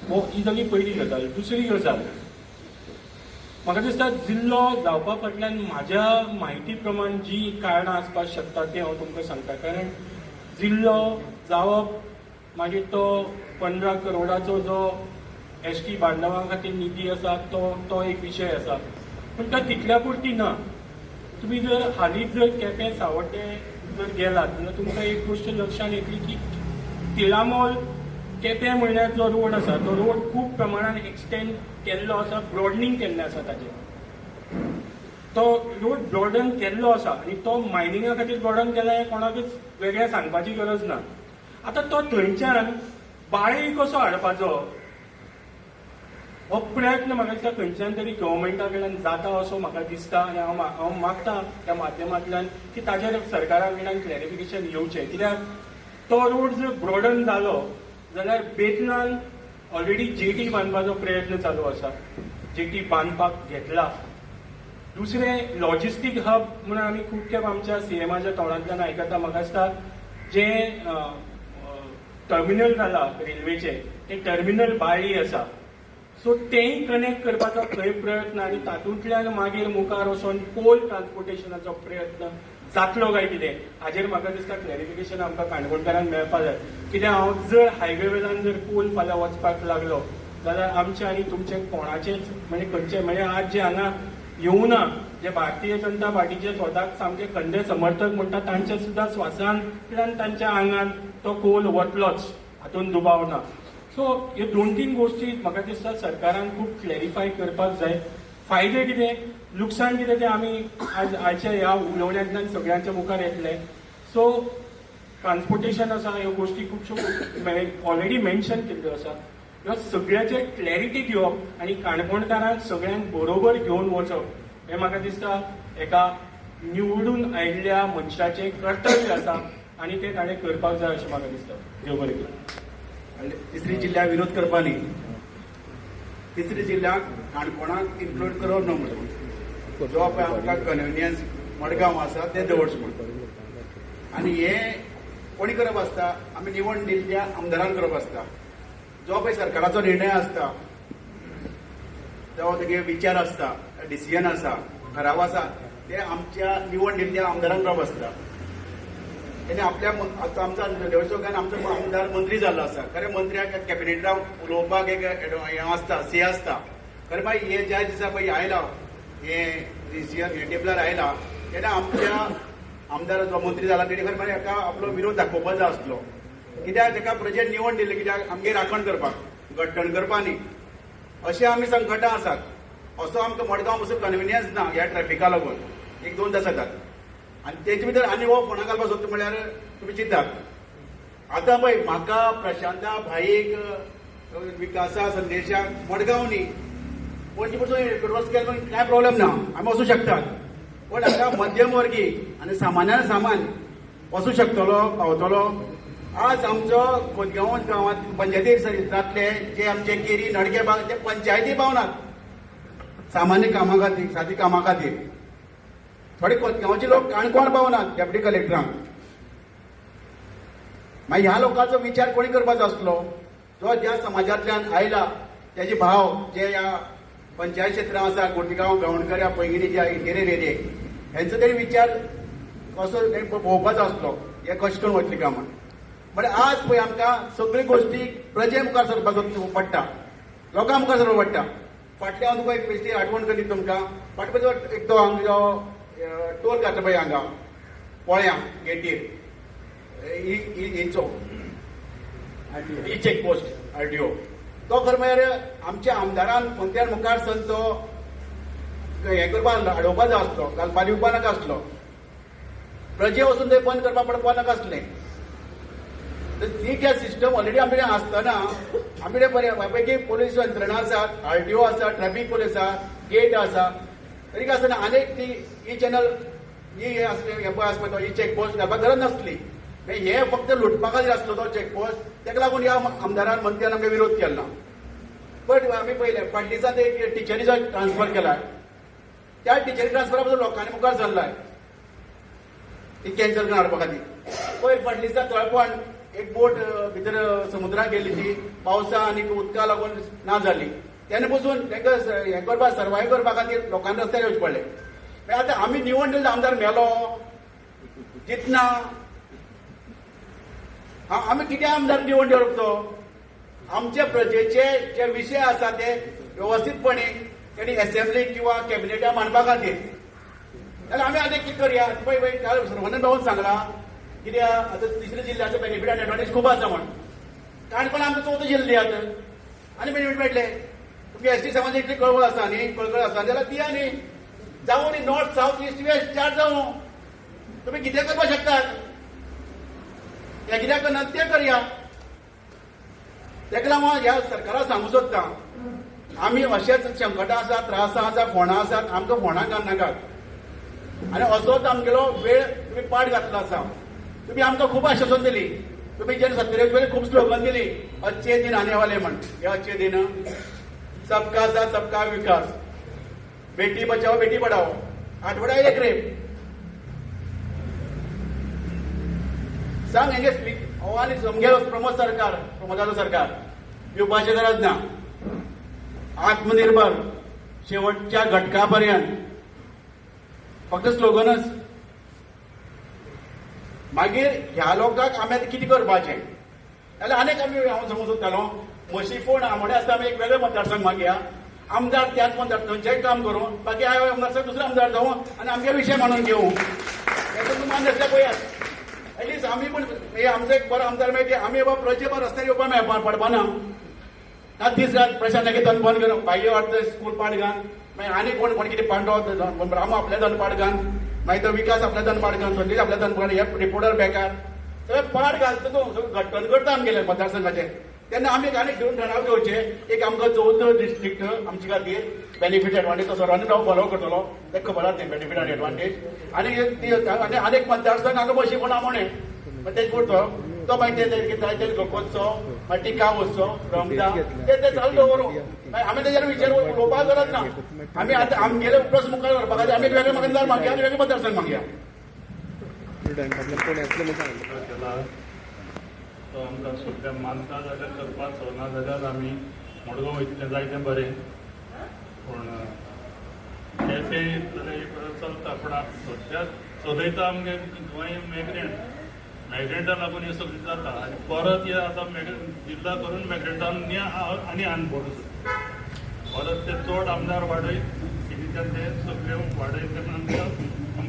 हो ही जाली पयली गजाल दुसरी गजाल म्हाका दिसता जिल्लो जावपा फाटल्यान म्हाज्या म्हायती प्रमाण जी कारणां आसपाक शकता ती हांव तुमकां सांगता कारण जिल्लो जावप मागीर तो 15 करोडाचो जो एसटी बांदवां खातीर निधी आसा तो एक विशय आसा पूण तो तितल्या पुरती ना तुम्ही जर हालींच जर केपें सावड्डे जर गेलात जाल्यार तुमकां एक गोश्ट लक्षांत येतली की तिळामोल केपें म्हणल्यार जो रोड आसा तो रोड खूब प्रमाणान एक्सटेंड केल्लो आसा ब्रॉडनिंग केल्लें आसा ताजें तो रोड ब्रॉडन केल्लो आसा आनी तो मायनिंगा खातीर ब्रॉडन केला हें कोणाकूच वेगळें सांगपाची गरज ना आतां तो थंयच्यान बाळेय कसो हाडपाचो हो प्रयत्न म्हाका दिसता खंयच्यान तरी गव्हर्मेंटा कडल्यान जाता असो म्हाका दिसता आनी हांव मागता त्या माध्यमांतल्यान की ताजेर सरकारा कडल्यान क्लॅरिफिकेशन येवचें कित्याक तो रोड जर ब्रॉडन जालो जाल्यार बेतलान ऑलरेडी जेटी बांदपाचो प्रयत्न चालू आसा जेटी बांदपाक घेतला दुसरें लॉजिस्टीक हब म्हणून आमी खूब खेप आमच्या सीएमाच्या तोंडांतल्यान आयकता म्हाका दिसता जें टर्मिनल जाला रेल्वेचें तें टर्मिनल बाळ्ळी आसा सो तेंय कनेक्ट करपाचो खंय प्रयत्न आनी तातूंतल्यान मागीर मुखार वचोन कोल ट्रान्सपोर्टेशनाचो प्रयत्न जातलो काय कितें हाजेर म्हाका दिसता क्लॅरिफिकेशन आमकां काणकोणकारांक मेळपाक जाय कित्याक हांव जर हायवे वेल्यान जर कोल फाल्यां वचपाक लागलो जाल्यार आमचे आनी तुमचे कोणाचेच म्हणजे खंयचे म्हणजे आज जे हांगा येवना जे भारतीय जनता पार्टीचे स्वताक सामके खंडे समर्थक म्हणटा तांचे सुद्दां स्वासांतल्यान तांच्या आंगान तो कोल वतलोच हातून दुबाव ना. सो ह्यो 2-3 गोश्टी म्हाका दिसता सरकारान खूब क्लॅरिफाय करपाक जाय. फायदे कितें, लुकसाण कितें तें आमी आजच्या ह्या उलोवण्यांतल्यान सगळ्यांच्या मुखार येतले. सो ट्रान्सपोर्टेशन आसा, ह्यो गोश्टी खुबश्यो ऑलरेडी मेन्शन केल्ल्यो आसा. ह्यो सगळ्याचे क्लॅरिटी दिवप आनी काणकोणकारांक सगळ्यांक बरोबर घेवन वचप हें म्हाका दिसता एका निवडून आयिल्ल्या मनशाचें कर्तव्य आसा आनी तें ताणें करपाक जाय अशें म्हाका दिसता. देव बरें करूं. तिसरी जिल्ह्याक विरोध करपानी तिसरी जिल्ह्याक काणकोणाक इन्क्लूड करप न्हू म्हणून जो पळय आमकां कन्व्हिनियन्स मडगांव आसा तें दवरचें म्हणून. आनी हें कोणी करप आसता, आमी निवड दिल्ल्या आमदारान करप आसता. जो पळय सरकाराचो निर्णय आसता, जो तेगे विचार आसता, डिसिजन आसा, ठराव आसा, ते आमच्या निवड दिल्ल्या आमदारान करप आसता. तेणे आपल्या आतां आमचा निवडणुकान आमचो आमदार मंत्री जाल्लो आसा. खरें मंत्र्याक कॅबिनेटाक उलोवपाक एक हें आसता, से आसता. खरें मागीर हे ज्या दिसा पळय आयला हे डिसिजन हे टेबलार आयला तेन्ना आमच्या आमदार जो मंत्री जाला तेणे खरें मागीर हेका आपलो विरोध दाखोवपाक जाय आसलो. कित्याक तेका प्रजेन निवड दिल्ली, कित्याक आमगे राखण करपाक, घट्टण करपा न्ही. अशें आमी संकटां आसात. असो आमकां मडगांव असो कन्व्हिनियन्स ना ह्या ट्रॅफिका लागून. 1-2 तास जातात आनी तेचे भितर आनी हो फोंडा घालपाक सोदता म्हळ्यार तुमी चिंतात. आतां पळय म्हाका, प्रशांता, भाईक, विकासा, संदेशाक मडगांव न्ही, पणजे पसून वच केलो कांय प्रॉब्लेम ना, आमी वचूं शकतात. पण हांगा मध्यम वर्गी आनी सामान्यान सामान वचूं शकतलो, पावतलो. आज आमचो खोदगांव गांवांत पंचायती क्षेत्रांतले जे आमचे केरी, नडगे भाग ते पंचायती पावनात सामान्य कामा खातीर, सादी कामा खातीर. थोडे खोदगांवचे लोक काणकोण पावनात डेप्युटी कलेक्टरांक. मागीर ह्या लोकांचो विचार कोणी करपाचो आसलो, जो ज्या समाजांतल्यान आयला, त्याचे भाव जे ह्या पंचायत क्षेत्रां आसा, खोदगांव, गवणकर, पैंगिणी जे गेरे रेरेक, हेंचो तरी विचार कसो पळोवपाचो आसलो. हे कशें करून वतली कामां. म्हळ्यार आज पळय आमकां सगळ्यो गोश्टी प्रजे मुखार सरपाचो पडटा, लोकां मुखार सरपाक पडटा. फाटलें हांव तुका एक बेश्टी आठवण करीत तुमकां. फाटल्यान एक तो हांगा टोल घातला पळय हांगा पोळ्यां गेटीर, हेचो ही चॅकपोस्ट आरटीओ, तो खरें म्हळ्यार आमच्या आमदारान मंत्र्यान मुखार सन तो हें करपाक हाडोवपाक जाय आसलो, घालपाक दिवपा नाका आसलो. प्रजे वचून थंय बंद करपाक पडपा नाका आसलें. ती जे सिस्टम ऑलरेडी आमचे कडेन आसतना आमचे कडेन बऱ्यापैकी पोलीस यंत्रणा आसात, आरटीओ आसा, ट्रॅफिक पोलीस आसा, गेट आसा. तरी काय आसतना आनीक ती ही चॅनल ही आसता ही चॅकपोस्ट घालपाक गरज नासली. हे फक्त लुटपा खातीर आसलो तो चॅकपोस्ट. ताका लागून ह्या आमदारान मंत्र्यान आमकां विरोध केला. पण आमी पळयलें फाटल्या दिसांत एक टिचरीचो ट्रान्सफर केला. त्या टिचरी ट्रान्सफरा बद्दल लोकांनी मुखार सरलाय ती कॅन्सल करून हाडपा खातीर. पळय फाटल्या दिसा तळपण एक बोट भितर समुद्राक गेली, ती पावसा आनी उदका लागून ना जाली. तेन्ना पसून ताका हें करपाक, सर्वायव करपा खातीर लोकांनी रस्त्यार येवचें पडलें. आतां आमी निवड दिल्लो आमदार मेलो, जितना आमी कितें आमदार निवड दिवचो? आमच्या प्रजेचे जे विशय आसा ते व्यवस्थीतपणे तेणी असेंब्लीक किंवा कॅबिनेटाक मांडपा खातीर. जाल्यार आमी आतां कितें करया? पळय काल सर्वानंद भाऊन सांगला कित्याक आतां तिसऱ्या जिल्ल्याचो बेनिफीट आनी एडवांटेज खूब आसा म्हण. काणकोण आमकां 4 जिल्ले दियात आनी बेनिफीट मेळटले. तुमगे एसटी समाज इतली कळवळ आसा न्ही, कळकळ आसा जाल्यार दिया न्ही. जावं न्ही, नॉर्थ, साऊथ, ईस्ट, वेस्ट 4 जावं. तुमी कितें करपाक शकतात? ते कित्याक करना तें करया. ताका लागून ह्या सरकाराक सांगूं सोदता, आमी अशेंच संकटां आसात, त्रासां आसात, फोंडां आसात, आमकां फोंडां घालनाकात. आनी असोच आमगेलो वेळ तुमी पाड घातलो आसा. तुमी आमकां खूब आश्वासन दिली. तुमी जेन्ना 70 वेळी खूब स्लोगन दिली, अच्छे दिन आने वाले म्हण. हे अच्छे दिन सबका साथ सबका विकास, बेटी बचाओ बेटी पढाओ. आठवड्याक एक रेप. सांग हेंगे स्पीक आनी समगेलो प्रमोदाचो सरकार येवपाची गरज ना. आत्मनिर्भर शेवटच्या घटका पर्यंत फक्त स्लोगनच. मागीर ह्या लोकांक आमी आतां कितें करपाचें? जाल्यार आनीक आमी हांव सांगूंक सोदतालो, म्हशी फोण आमोडे आसता आमी एक वेगळे मतदारसंघ मागया. आमदार त्याच मतदार थंयचेंय काम करूं, बाकी आमदार दुसरो आमदार जावं आनी आमगे विशय मांडून घेवं. हें तुमी मान नासल्या पळयात. एटलिस्ट आमी पण मागीर आमचो एक बरो आमदार मागीर आमी बाबा प्रजेमा रस्त्यार येवपाक मेळपा पडपाना ना दीस रात प्रशांत नायक दन बंद करून भाई वाटतं स्कूल पाड घाल मागीर आनी कोण कोण कितें पांडव रामू आपल्या दन पाड घाल मागीर तो विकास आपल्या दन पाड घाल संदेश आपल्या दन पाड हे रिपोर्टर बेकार सगळे पाड घालता तो घट्टन करता आमगेले मतदारसंघाचे तेन्ना आमी आनी घेवन ठराव घेवचे एक आमकां 14 डिस्ट्रिक्ट आमचे खातीर बेनिफीट एडवांटेज तसो रनराव फॉलो करतलो तेका खबर आसा बेनिफीट आनी एडवांटेज आनी आनीक मतदारसंघ हांगा बशी कोण आमोणे तेच करतो तो मागीर ते जाय ते लोकोत्सव मागीर टिका उत्सव रमजान ते चालू दवरूं आमी तेजेर विचार उलोवपाक गरज ना आमी आतां आमगेले प्रश्न मुखार व्हरपा खातीर आमी वेगळे मतदार मागया आनी वेगळे मतदारसंघ मागया तो आमकां सद्या मानता जाल्यार करपाक सोदना जाल्यार आमी मडगांव वयतलें जायतें बरें पूण केपें जाल्यार एक चलता पूण सद्या चलयता आमगे गोंय मॅग्रेंटा लागून हें सगळें जाता आनी परत हे आतां जिल्ला करून मॅग्रेंटान आनी अनबोड परत ते चड आमदार वाडयत सिटीच्यान ते सगळे वाडयत तेन्ना आमकां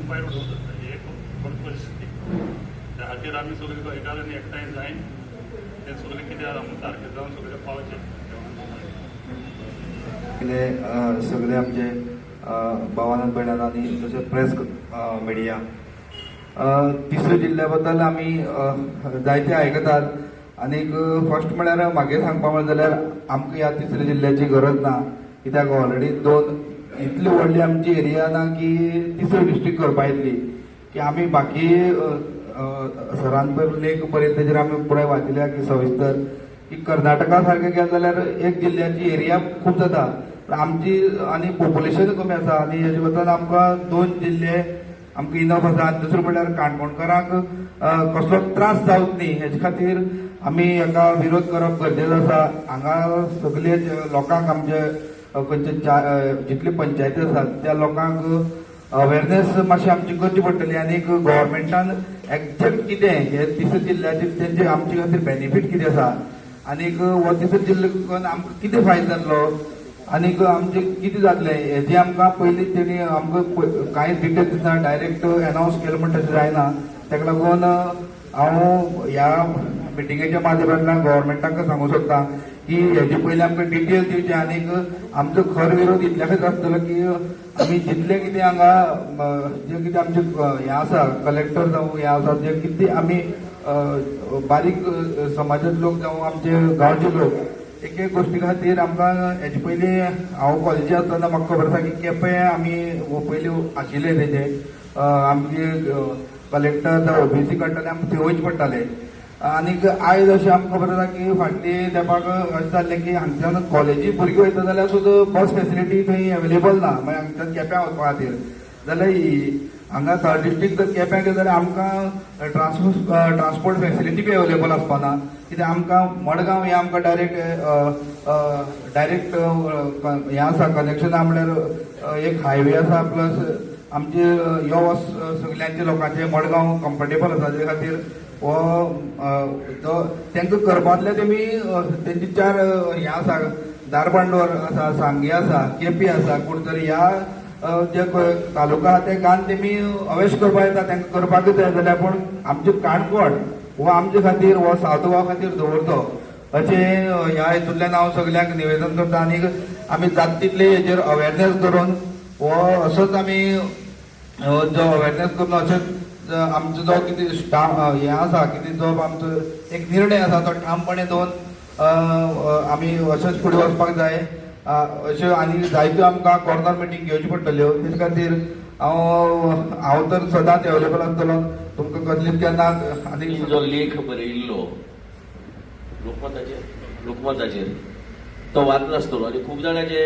भायर उडोवंक जाता ही एक व्हड परिस्थिती त्या खातीर आमी सगळीं गोंयकारांनी एकठांय जायन ते सगळें कितें आमकां सारकें जावन सगळें पावचें सगळे आमचे भावानंद भयणान आनी तशेंच प्रेस मिडिया तिसऱ्या जिल्ल्या बद्दल आमी जायते आयकतात आनीक फर्स्ट म्हळ्यार म्हागे सांगपा म्हण जाल्यार आमकां ह्या तिसऱ्या जिल्ल्याची गरज ना कित्याक ऑलरेडी 2 इतली व्हडली आमची एरिया ना की तिसरी डिस्ट्रिक्ट करपा येतली की आमी बाकी सरान पयर लेख बरयत तेजेर आमी पुराय वाचिल्या की सविस्तर की कर्नाटका सारकें गेलें जाल्यार एक जिल्ल्याची एरिया खूब जाता पण आमची आनी पॉप्युलेशन कमी आसा आनी हेजे बद्दल आमकां 2 जिल्ले आमकां इनफ आसा आनी दुसरें म्हळ्यार काणकोणकारांक कसलो त्रास जावंक न्ही हेजे खातीर आमी हाका विरोध करप गरजेचो आसा हांगा सगळे लोकांक आमचे खंयचे जितली पंचायती आसात त्या लोकांक अवेरनेस मातशी आमची करची पडटली आनी गव्हर्मेंटान एक्झॅक्ट कितें हे तिसऱ्या जिल्ल्याचे तेंचे आमचे खातीर बेनिफीट कितें आसा आनीक हो तिसरो जिल्लो करून आमकां कितें फायदो जातलो आनीक आमचे कितें जातलें हेजी आमकां पयलीं तेणी आमकां कांय डिटेल्स दिसना डायरेक्ट अनावन्स केलें म्हणटा तशें जायना तेका लागून हांव ह्या मिटिंगेच्या माध्यमांतल्यान गव्हर्मेंटाक सांगूं सोदतां की हेजे पयलीं आमकां डिटेल दिवचे आनीक आमचो खर विरोध इतल्या खातीर आसतलो की आमी जितले कितें हांगा जे कितें आमचे हें आसा कलेक्टर जावं हें आसा जे कितें आमी बारीक समाजाचे लोक जावं आमचे गांवचे लोक एक एक गोश्टी खातीर आमकां हेजे पयलीं हांव कॉलेजी आसतना म्हाका खबर आसा की केपें आमी पयलीं आशिल्ले तेजे आमगे कलेक्टर जावं ओबीसी काडटाले आमकां थंय वयचे पडटाले आनीक आयज अशें आमकां खबर आसा की फाटली तेपाक अशें जाल्लें की हांगच्यान कॉलेजी भुरगीं वयता जाल्यार सुद्दां बस फेसिलिटी थंय अवेलेबल ना मागीर हांगच्यान केप्यां वचपा खातीर जाल्यार हांगा थर्ड डिस्ट्रिक्ट जर केप्यां गेले जाल्यार आमकां ट्रान्सपोर्ट फेसिलिटी बी अवेलेबल आसपाना कित्याक आमकां मडगांव हें आमकां डायरेक्ट हें आसा कनेक्शना म्हळ्यार एक हायवे आसा प्लस आमचे यो वच सगळ्यांचे लोकांचे मडगांव कम्फर्टेबल आसा जे खातीर हो तांकां करपांतले तेमी तेंची 4 हें आसा दारबांदोर आसा सांगी आसा केपी आसा कुडतरी ह्या जे तालुका आहा ते गांव तेमी अवेश करपा येता तांकां करपाकूच जाय जाल्यार पूण आमचे काणकोण हो आमचे खातीर हो सावथ गोवा खातीर दवरतो अशें ह्या हेतूंतल्यान हांव सगळ्यांक निवेदन करता आनीक आमी जाता तितले हेजेर अवेरनेस करून हो असोच आमी जो अवेरनेस करून अशेंच आमचो जो कितें स्टाफ हें आसा कितें जो आमचो एक निर्णय आसा तो ठामपणे घेवन आमी अशेंच फुडें वचपाक जाय अश्यो आनी जायत्यो आमकां कॉर्नर मिटींग घेवच्यो पडटल्यो तेच खातीर हांव तर सदांच अवेलेबल आसतलो तुमकां कसलीच केन्ना आनी जो लेख बरयल्लो लोकमताचेर तो वाचलो आसतलो आनी खूब जाणांचे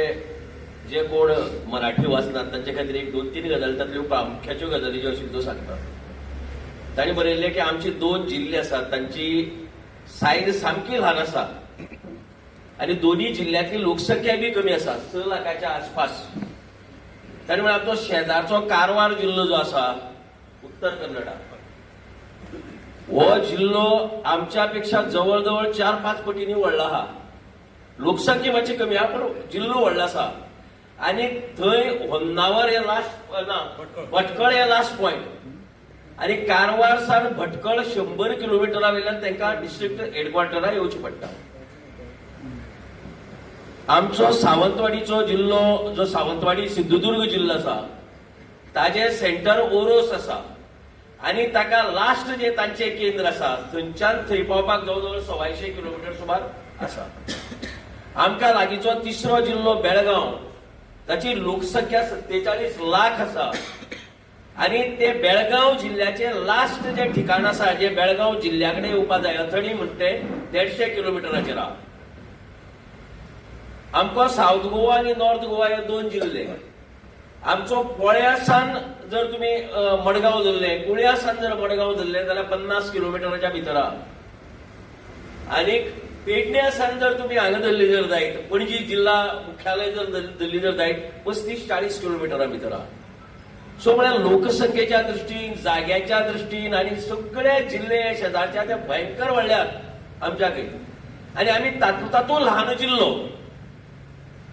जे कोण मराठी वाचनात तांचे खातीर 1-2-3 गजाली तातल्यो प्रामुख्याच्यो गजाली ज्यो आशिल्ल्यो त्यो सांगता. तांणी बरयल्लें की आमचे 2 जिल्ले आसात तांची सायज सामकी ल्हान आसा आनी दोन्ही जिल्ह्यांतली लोकसंख्या बी कमी आसा 6 लाखाच्या आसपास. तांणी म्हळ्यार आमचो शेजारचो कारवार जिल्लो जो आसा उत्तर कन्नडा हो जिल्लो आमच्या पेक्षा जवळ जवळ 4-5 पटींनी व्हडलो आहा. लोकसंख्या मातशी कमी आहा पण जिल्लो व्हडलो आसा आनी थंय होन्नावर हे लास्ट भटकळ हे लास्ट पॉयंट आणि कारवार सावन भटकळ 100 किलोमिटरा वयल्यान तांकां डिस्ट्रिक्ट हेडक्वार्टरा येवचें पडटा. आमचो सावंतवाडीचो जिल्लो जो सावंतवाडी सिंधुदुर्ग जिल्लो आसा ताजे सेंटर ओरोस आसा आणि ताका लास्ट जे तांचे केंद्र आसा थंयच्यान थंय पावपाक जवळ 125 किलोमिटर सुमार आसा. आमकां लागींचो तिसरो जिल्लो बेळगांव ताची लोकसंख्या 47 लाख आसा आणि ते बेळगांव जिल्ह्याचे लास्ट जे ठिकाण आसा जे बेळगांव जिल्ल्या कडेन येवपा जाय अथणी म्हणटे 150 किलोमिटराचेर आहा. आमकां साऊथ गोवा आणि नॉर्थ गोवा हे 2 जिल्हे. आमचो पोळ्यासान जर तुम्ही मडगांव धरले कुळ्यासान जर मडगांव धरले जाल्यार 50 किलोमिटराच्या भितर आहा. आणि पेडण्यासान जर तुम्ही हांगा धरली जर जायत पणजी जिल्हा मुख्यालय जर धरली जर जायत 35-40 किलोमिटरा भितर आहा. सो म्हळ्यार लोकसंख्येच्या दृश्टीन जाग्याच्या दृश्टीन आणि सगळे जिल्हे शेजारच्या ते भयंकर वाडल्यात आमच्या कडेन. आणि आमी तातूंत ल्हान जिल्लो.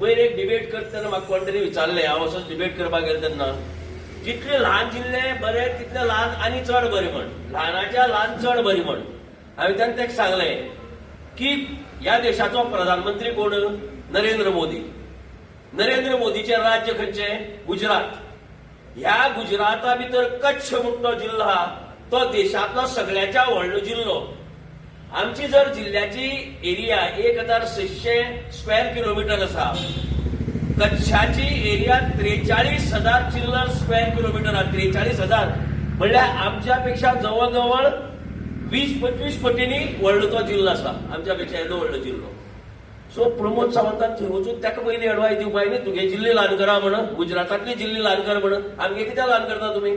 पयर एक डिबेट करतना म्हाका कोण तरी विचारलें, हांव असोच डिबेट करपाक गेलो तेन्ना जितले ल्हान जिल्ले बरे तितले ल्हान आनी चड बरे म्हण, ल्हानाच्या ल्हान चड बरी म्हण. हांवें तेन्ना ताका सांगलें की ह्या देशाचो प्रधानमंत्री कोण? नरेंद्र मोदी. नरेंद्र मोदीचे राज्य खंयचे? गुजरात. ह्या गुजराता भितर कच्छ म्हणटो जिल्लो आहा तो देशांतलो सगळ्याच्या व्हडलो जिल्लो. आमची जर जिल्ह्याची एरिया 1600 स्क्वेअर किलोमीटर आसा, कच्छाची एरिया 43,000 चिल्लर स्क्वेअर किलोमीटर आहा. 43,000 म्हणल्यार आमच्या पेक्षा जवळ 20-25 पटींनी व्हडलो तो जिल्लो आसा. आमच्या पेक्षा येदो व्हडलो जिल्लो. सो प्रमोद सावंतान थंय वचून ताका पयलीं एडवायस दिवपाक न्ही तुगे जिल्ले ल्हान करा म्हणून, गुजरातांतली जिल्ली ल्हान कर म्हणून. आमगे कित्याक ल्हान करता तुमी?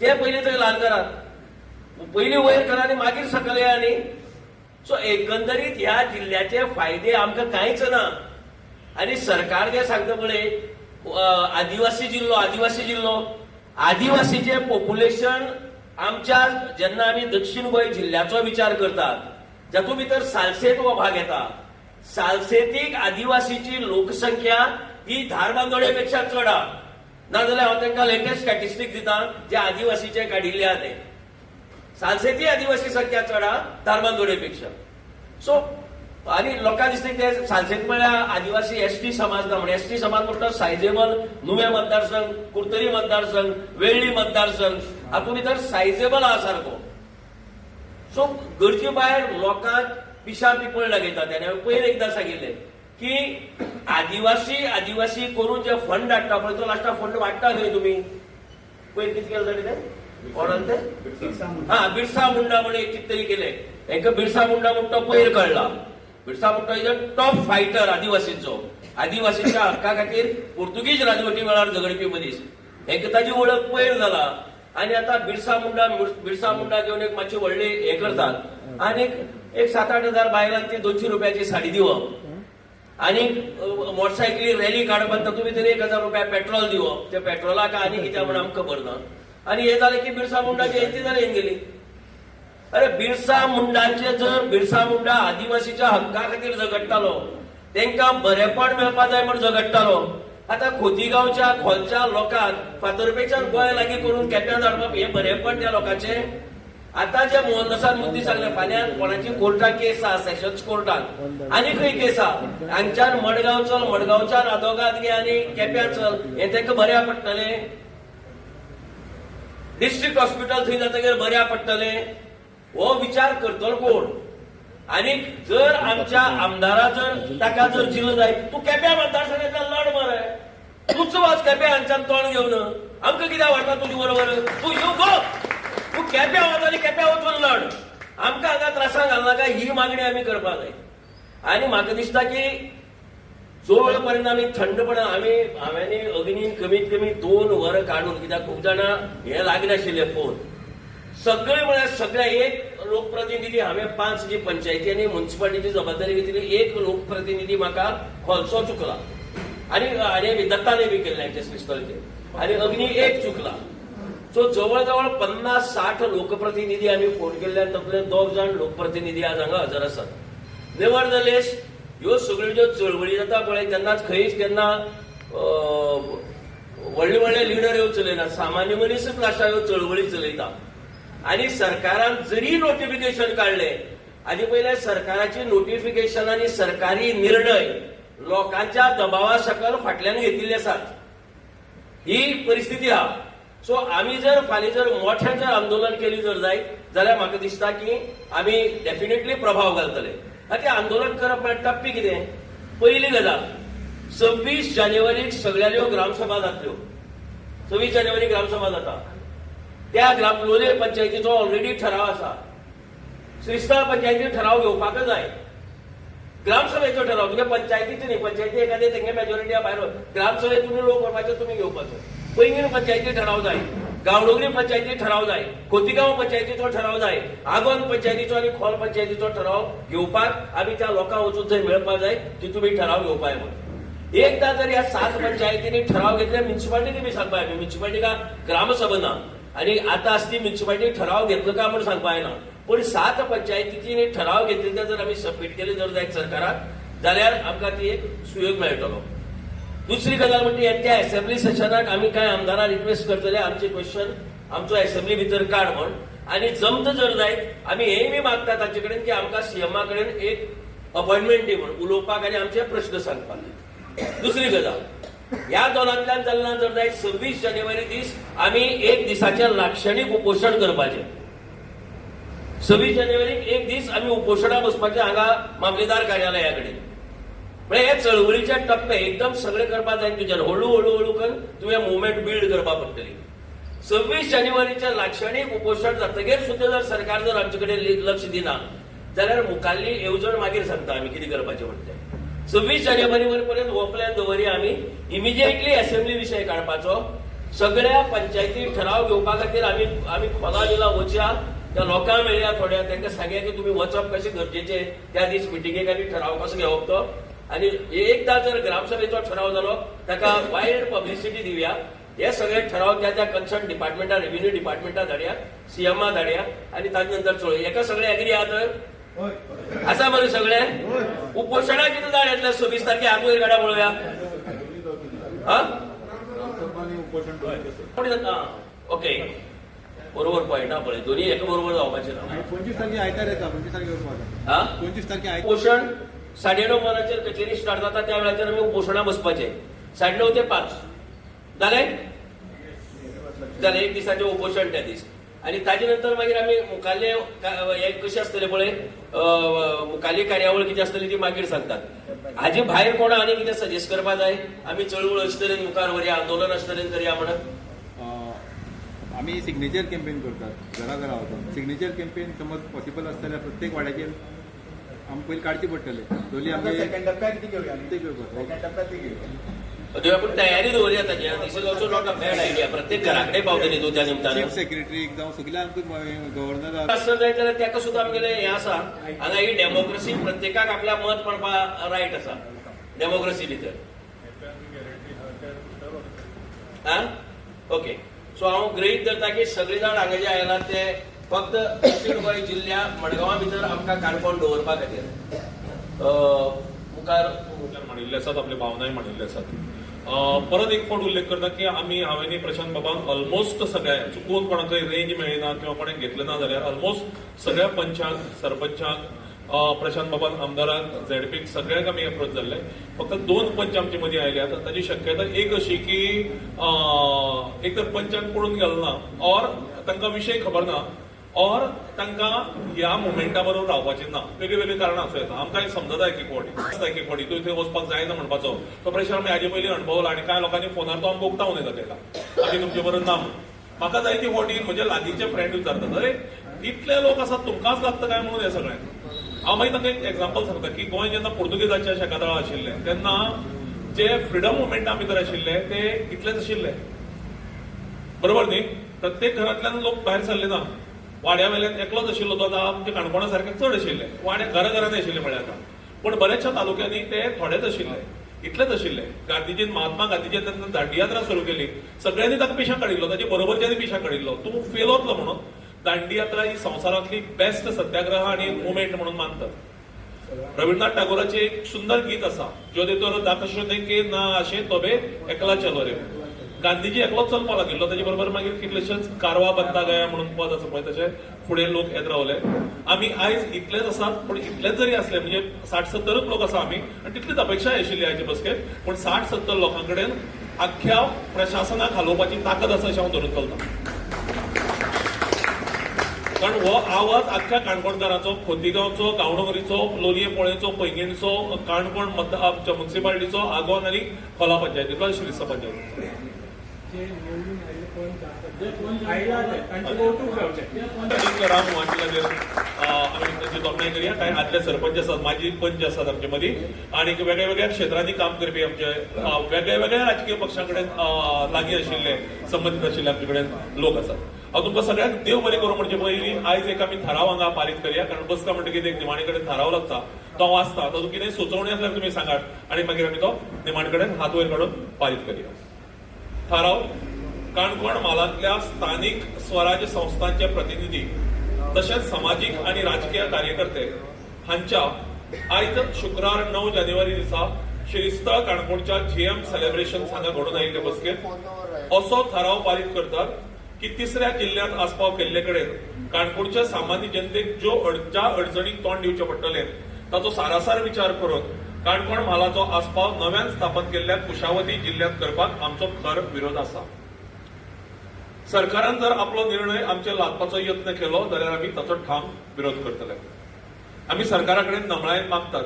ते पयलीं थंय ल्हान करात, पयलीं वयर करा आनी मागीर सकयल या न्ही. सो एकंदरीत ह्या जिल्ह्याचे फायदे आमकां कांयच ना. आणि सरकार जे सांगता पळय आदिवासी जिल्लो आदिवासीचे पॉप्युलेशन आमच्या जेन्ना आमी दक्षिण गोंय जिल्ह्याचो विचार करतात जातूंत भितर सालसेत हो भाग येता. सालसेतीक आदिवासीची लोकसंख्या ही धारबांदोडे पेक्षा चड आहा. नाजाल्यार हांव तांकां लेटेस्ट स्टॅटिस्टिक दिता जे आदिवासीचे काडिल्ले आहा ते. सालसेती आदिवासी संख्या चड आहा धारबांदोडे पेक्षा. सो आणि लोकांक दिसता ते सालसेत म्हळ्यार आदिवासी एसटी समाज ना म्हणून. एसटी समाज म्हणटा सायजेबल नुवें मतदारसंघ, कुर्तरी मतदारसंघ, वेळ्ळी मतदारसंघ हातूंत भितर सायजेबल आहा सारको. सो गरजे भायर लोकांक पिशा पिपळ लागयता. त्याने पयर एकदां सांगिल्लें की आदिवासी करून जे फंड हाडटा पळय तो लास्टाक फंड वाडटा खंय तुमी? पयर कितें केलें जाणा ते कोणान ते बिरसा मुंडा म्हणून एक कितें तरी केलें. हेंका बिरसा मुंडा म्हणटा पयर कळला. Birsa Munda is a top fighter आदिवासीचो. आदिवासीच्या हक्का खातीर पोर्तुगीज राजवटी वेळार झगडपी मनीस. हेंका ताची वळख पयर जाला. आणि आता बिरसा मुंडा घेवन एक मातशी व्हडली हे करतात आणि एक 7-8 हजार बायलांक ती 200 रुपयाची साडी दिवप आणि मोटरसायकली रॅली काडपाक तातूंत भितर 1,000 रुपया पेट्रोल दिवप. त्या पेट्रोलाक आनी कित्याक म्हणून आमकां खबर ना. आणि हे जालें की बिरसा मुंडाची जयंती जाली येवन गेली. अरे बिरसा मुंडा आदिवासीच्या हक्का खातीर झगडटालो, तांकां बरेपण मेळपा जाय म्हूण झगडटालो. आता खोतीगांवच्या खोलच्या लोकांक फातर्पेच्यान गोंय लागीं करून केप्यां धाडप हे बरेपण त्या लोकांचे. आता जे मोहनदासान मुद्दी सांगले फाल्यां कोणाची कोर्टाक केस आहा सेशन्स कोर्टाक आनी खंय केस आहा हांगच्यान मडगांव चल, मडगांवच्यान आदोगाद गे आनी केप्यां चल हे तांकां बऱ्या पडटलें. डिस्ट्रिक्ट हॉस्पिटल थंय जातकीर बऱ्या पडटलें. हो विचार करतलो कोण? आणि जर आमच्या आमदारा जर ताका जर जिल्लो जाय तूं केप्यां मतदारसंघांतल्यान लढ मरे. तूंच वच केप्यां हांगच्यान तोंड घेवन आमकां कित्याक वाडटा तुजे बरोबर? तूं यो गो, तूं केप्यां वच आनी केप्यां वचून लढ. आमकां हांगा त्रासांक घालनाका ही मागणी आमी करपाक जाय. आणि म्हाका दिसता की जो वेळ पर्यंत आमी थंडपणान हांवें अग्नीन कमीत कमी 2 वरां काडून कित्याक खूब जाणां हे लागनाशिल्ले फोन सगळे म्हळ्यार सगळे एक लोकप्रतिनिधी हांवें 5 जी पंचायती आनी म्युन्सिपालिटीची जबाबदारी घेतली. एक लोकप्रतिनिधी म्हाका खोलसो चुकला आणि दत्ताने बी केल्ले हांचे श्रीस्थळचे आणि अग्नी एक चुकला. सो जवळ 50-60 लोकप्रतिनिधी आमी फोन केल्ले आनी तातूंतले 2 जाण लोकप्रतिनिधी आज हांगा हजर आसात. नेवरदलेस ह्यो सगळ्यो ज्यो चळवळी जाता पळय तेन्नाच खंयच केन्ना व्हडले लिडर ह्यो चलयनात. सामान्य मनीसच लास्टाक ह्यो चळवळी चलयता. आणि सरकारान जरी नोटिफिकेशन काढले आधी पहिले सरकाराची नोटिफिकेशन आणि सरकारी निर्णय लोकांच्या दबावा सकल फाटल्यान घेतिल्ले आसात ही परिस्थिती हा. सो आम्ही जर फाल्यां जर मोठ्यान जर आंदोलन केली जर जायत जाल्यार म्हाका दिसता की आम्ही डेफिनेटली प्रभाव घालतले. ते आंदोलन करप म्हळ्यार टप्पी कितें? पहिली गजाल 26 जानेवारीक सगळ्याल्यो ग्रामसभा जातल्यो. 26 जानेवारी ग्रामसभा जाता. त्या लोलये पंचायतीचो ऑलरेडी ठराव आसा. श्रीस्थळ पंचायतीचो ठराव घेवपाकच जाय. ग्रामसभेचो ठराव तुगे पंचायतीचो न्ही. पंचायती एखादे तेंगे मेजॉरिटी भायर ग्रामसभेत तुमी लोक व्हरपाचे तुमी घेवपाचो. पैंगीण पंचायती ठराव जाय. गांवडोंगरी पंचायती ठराव जाय. खोतीगांव पंचायतीचो ठराव जाय. आगोंद पंचायतीचो आणि खोल पंचायतीचो ठराव घेवपाक आमी त्या लोकांक वचून थंय मेळपाक जाय की तुमी ठराव घेवपाय म्हणून. एकदा जर ह्या 7 पंचायतींनी ठराव घेतले म्युन्सिपालिटीनी बी सांगपाक जाय. म्युन्सिपालिटीका ग्रामसभा ना आणि आता आसती म्युन्सिपालिटी ठराव घेतलो का म्हणून सांगपाक ना. पण 7 पंचायतींनी ठराव घेतले जर आमी सबमीट केले जर जायत सरकाराक जाल्यार आमकां ती एक सुयोग मेळटलो. दुसरी गजाल म्हणजे येत्या असेंब्ली सेशनाक आमी कांय आमदारांक रिक्वेस्ट करतले आमचे क्वेश्चन आमचो असेंब्ली भितर काड म्हण आणि जमत जर जायत आमी हेय बी मागता ताचे कडेन की आमकां सीएमा कडेन एक अपॉइंटमेंट दी म्हण उलोवपाक आनी आमचे प्रश्न सांगपाक. दुसरी गजाल ह्या दोनांतल्यान जालना जर जायत 26 जानेवारी दीस आमी एक दिसाचें लाक्षणीक उपोशण करपाचें. 26 जानेवारीक एक दीस आमी उपोशणा बसपाचें हांगा मामलेदार कार्यालया कडेन. म्हणजे हे चळवळीचे टप्पे एकदम सगळे करपाक जाय तुज्यान हळू करून तुवें मुवमेंट बिल्ड करपाक पडटली. 26 जानेवारीच्या लाक्षणीक उपोशण जातकीर सुद्धा जर सरकार जर आमचे कडेन लक्ष दिना जाल्यार मुखाल्ली येवजण मागीर सांगता आमी कितें करपाचें म्हणटा. 26 जानेवारी पर्यंत हो प्लॅन दवरी आमी इमिजिएटली असेंब्ली विशय काडपाचो. सगळ्या पंचायती ठराव घेवपा खातीर आमी खोला बिला वचया त्या लोकांक मेळया थोड्या तांकां सांगया की तुमी वचप कशें गरजेचें त्या दीस मिटिंगेक आनी ठराव कसो घेवप तो. आणि एकदा जर ग्रामसभेचो ठराव जालो ताका वायड पब्लिसिटी दिवया. हे सगळे ठराव त्या कन्सर्न डिपार्टमेंटा रेव्हेन्यू डिपार्टमेंटा धाडया सीएमा धाडया आणि ताजे नंतर चळोवया. एका सगळे एग्री आहा तर आसा मरे सगळे उपोशणा कितें धाड येतले 26 तारखे आगोर गाडा पळोवया. ओके बरोबर पॉयंट हा पळय दोन्ही एका बरोबर जावपाचे ना. 25 तारखे आयतार येता. 25 तारखे हा 25 तारखे उपोशण 9:30 वरांचेर कचेरी स्टार्ट जाता त्या वेळाचेर आमी उपोशणा बसपाचे 9:30 ते 5 जालें एक दिसाचें उपोशण त्या दीस. आणि ताजे नंतर मागीर आमी मुखाल्ले हे कशें आसतलें पळय मुखाल्ली कार्यावळ कितें आसतली ती मागीर सांगतात. हाजे भायर कोणा आनी कितें सजेस्ट करपा जाय आमी चळवळ अशें मुखार व्हरया आंदोलन अशें करया म्हणून. आम्ही सिग्नेचर कॅम्पेन करतात घरा वचून. सिग्नेचर कॅम्पेन समज पॉसिबल आसता जाल्यार प्रत्येक वाड्याचेर आमकां पयलीं काडची पडटले. दोनी आमचे सेकंड टप्प्यात ती घेवया. ते घेवपाक सेकंड टप्प्यात ती घेवया. आपण तयारी दवरया ताची. This is also not a bad idea. प्रत्येक घराकडे पावतली तूं त्या निमतान. चीफ सेक्रेटरी जावं सगळ्यांक गव्हर्नर आसत जाय जाल्यार ताका सुद्दां आमगेलें हें आसा. हांगा ही डेमोक्रेसी प्रत्येकाक आपल्या मत म्हणपाक रायट आसा डेमोक्रेसी भितर. ओके सो हांव गृहीत धरता की सगळे जाण हांगा जे आयला ते फक्त दक्षिण गोंय जिल्ल्या मडगांवा भितर आमकां काणकोण दवरपा खातीर मुखार म्हणिल्ले आसात. आपले भावनाय म्हणिल्ले आसात. परत एक फावट उल्लेख करता की हांवें प्रशांत बाबांक ऑलमोस्ट सगळ्या चुकून कोणाकय रेंज मेळना किंवा कोणें घेतले ना जाल्यार ऑलमोस्ट सगळ्या पंचांक सरपंचांक प्रशांत बाबान आमदारांक झेडपीक सगळ्यांक आमी अप्रोच जाल्ले. फक्त 2 पंच आमचे मदीं आयल्यात. ताची शक्यता एक अशी की एक तर पंचांक पळून गेलो ना ऑर तांकां विशय खबर ना ऑर तांकां ह्या मुवमेंटा बरोबर रावपाचें ना. वेगळी वेगळी कारणां आसूं येता. आमकां समजता एक एक फावटी तूं थंय वचपाक जायना म्हणपाचो तो प्रेशर आमी हाजे पयलीं अणभवला आनी कांय लोकांनी फोनार तो आमी बोगतावन येता ताका आमी तुमचे बरोबर ना. म्हाका जायती फावटी म्हजे लागींचे फ्रेंड विचारतात अरे इतले लोक आसात तुमकांच लागता काय म्हणून हें सगळें. हांव मागीर तांकां एक एक्झाम्पल सांगता की गोंय जेन्ना पोर्तुगेजाच्या शेकातळा आशिल्ले तेन्ना जे फ्रिडम मुवमेंटा भितर आशिल्ले ते इतलेच आशिल्ले बरोबर न्ही. प्रत्येक घरांतल्यान लोक भायर सरले ना. वाड्या वयल्यान एकलोच आशिल्लो तो आतां आमच्या काणकोणा सारके चड आशिल्ले. वाड्या घरांनी आशिल्ले म्हळ्यार आतां. पण बऱ्याचशा तालुक्यांनी ते थोडेच आशिल्ले इतलेच आशिल्ले. गांधीजीन महात्मा गांधीजीन तेन्ना दांडी यात्रा सुरू केली. सगळ्यांनी ताका पिशा काडिल्लो. ताचे बरोबरच्यांनी पिशा काडिल्लो. तूं फेल वतलो म्हणून. दांडी यात्रा ही संवसारांतली बेस्ट सत्याग्रह आणि मुवमेंट म्हणून मानतात. रवींद्रनाथ टागोराचे एक सुंदर गीत आसा ज्यो भितर दाखयशे के ना आशे तोबे एकला चलो रे. गांधीजी एकलोच चलपा लागिल्लो तेजे बरोबर मागीर कितलेशेच कारवा बंदा गया म्हणून पद आसा पळय तशें फुडें लोक येत रावले. आमी आयज इतलेच आसात, पूण इतलेच जरी असले म्हणजे 60-70 लोक आसा आमी आनी तितलीच अपेक्षा आशिल्ली आयचे बसकेक, पूण 60-70 लोकां कडेन अख्ख्या प्रशासनाक हालोवपाची ताकद आसा अशें हांव धरून चलतां. कारण हो आवाज अख्ख्या काणकोणकारांचो, खोतीगांवचो, गांवडोंगरीचो, लोलये पोळेचो, पैंगीणचो, काणकोण म्युनिसिपालिटीचो, आगोंद आनी खोला पंचायतीचो आनी शिरसा पंचायतीचो. राम मोहनची आम्ही त्यांची तोखणाय करूया. काही आदले सरपंच असतात, माजी पंच असतात आमच्या मध्ये, आणि वेगळ्या वेगळ्या क्षेत्रांनी काम करपी आमचे वेगळ्या वेगळ्या राजकीय पक्षां कडेन लागीं आशिल्ले, संबंदीत आशिल्ले आमचे कडेन लोक आसात. हांव तुमकां सगळ्यांक देव बरें करूं म्हणजे पयलीं आयज एक आमी थाराव हांगा पारीत करूया. कारण बसका म्हणटकीर एक निमाणे कडेन थाराव लागता, तो वाचता, तातूंत कितेंय सुचोवणी आसल्यार तुमी सांगात आणि मागीर आमी तो निमाणे कडेन हात वयर काडून पारीत करूया. थाराव: काणकोण म्हालांतल्या स्थानीक स्वराज्य संस्थांचे प्रतिनिधी तशेंच सामाजीक आणि राजकीय कार्यकर्ते हांच्या आयज शुक्रार 9 जानेवारी दिसा श्रीस्थळ काणकोणच्या जीएम सेलिब्रेशन हांगा घडून आयिल्ले बसकेत असो थाराव पारीत करतात की तिसऱ्या जिल्ह्यांत आस्पाव केल्ले कडेन काणकोणच्या सामान्य जनतेक ज्या अडचणीक तोंड दिवचें पडटलें ताचो सारासार विचार करून काणकोण म्हालाचो आस्पाव नव्यान स्थापन केल्ल्या कुशावती जिल्ह्यांत करपाक आमचो खर विरोध आसा. सरकारान जर आपलो निर्णय आमचे लादपाचो यत्न केलो जाल्यार आमी ताचो ठाम विरोध करतले. आमी सरकारा कडेन नमळायेन मागतात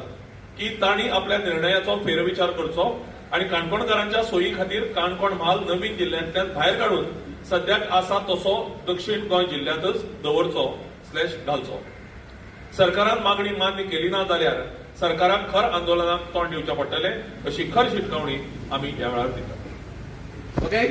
की तांणी आपल्या निर्णयाचो फेरविचार करचो आणि काणकोणकारांच्या सोयी खातीर काणकोण म्हाल नवीन जिल्ल्यांतल्यान भायर काडून सद्याक आसा तसो दक्षिण गोंय जिल्ल्यांतच दवरचो / घालचो. सरकारान मागणी मान्य केली ना जाल्यार सरकाराक खर आंदोलनाक तोंड दिवचें पडटलें अशी खर शिटकावणी आमी ह्या वेळार दितात. ओके.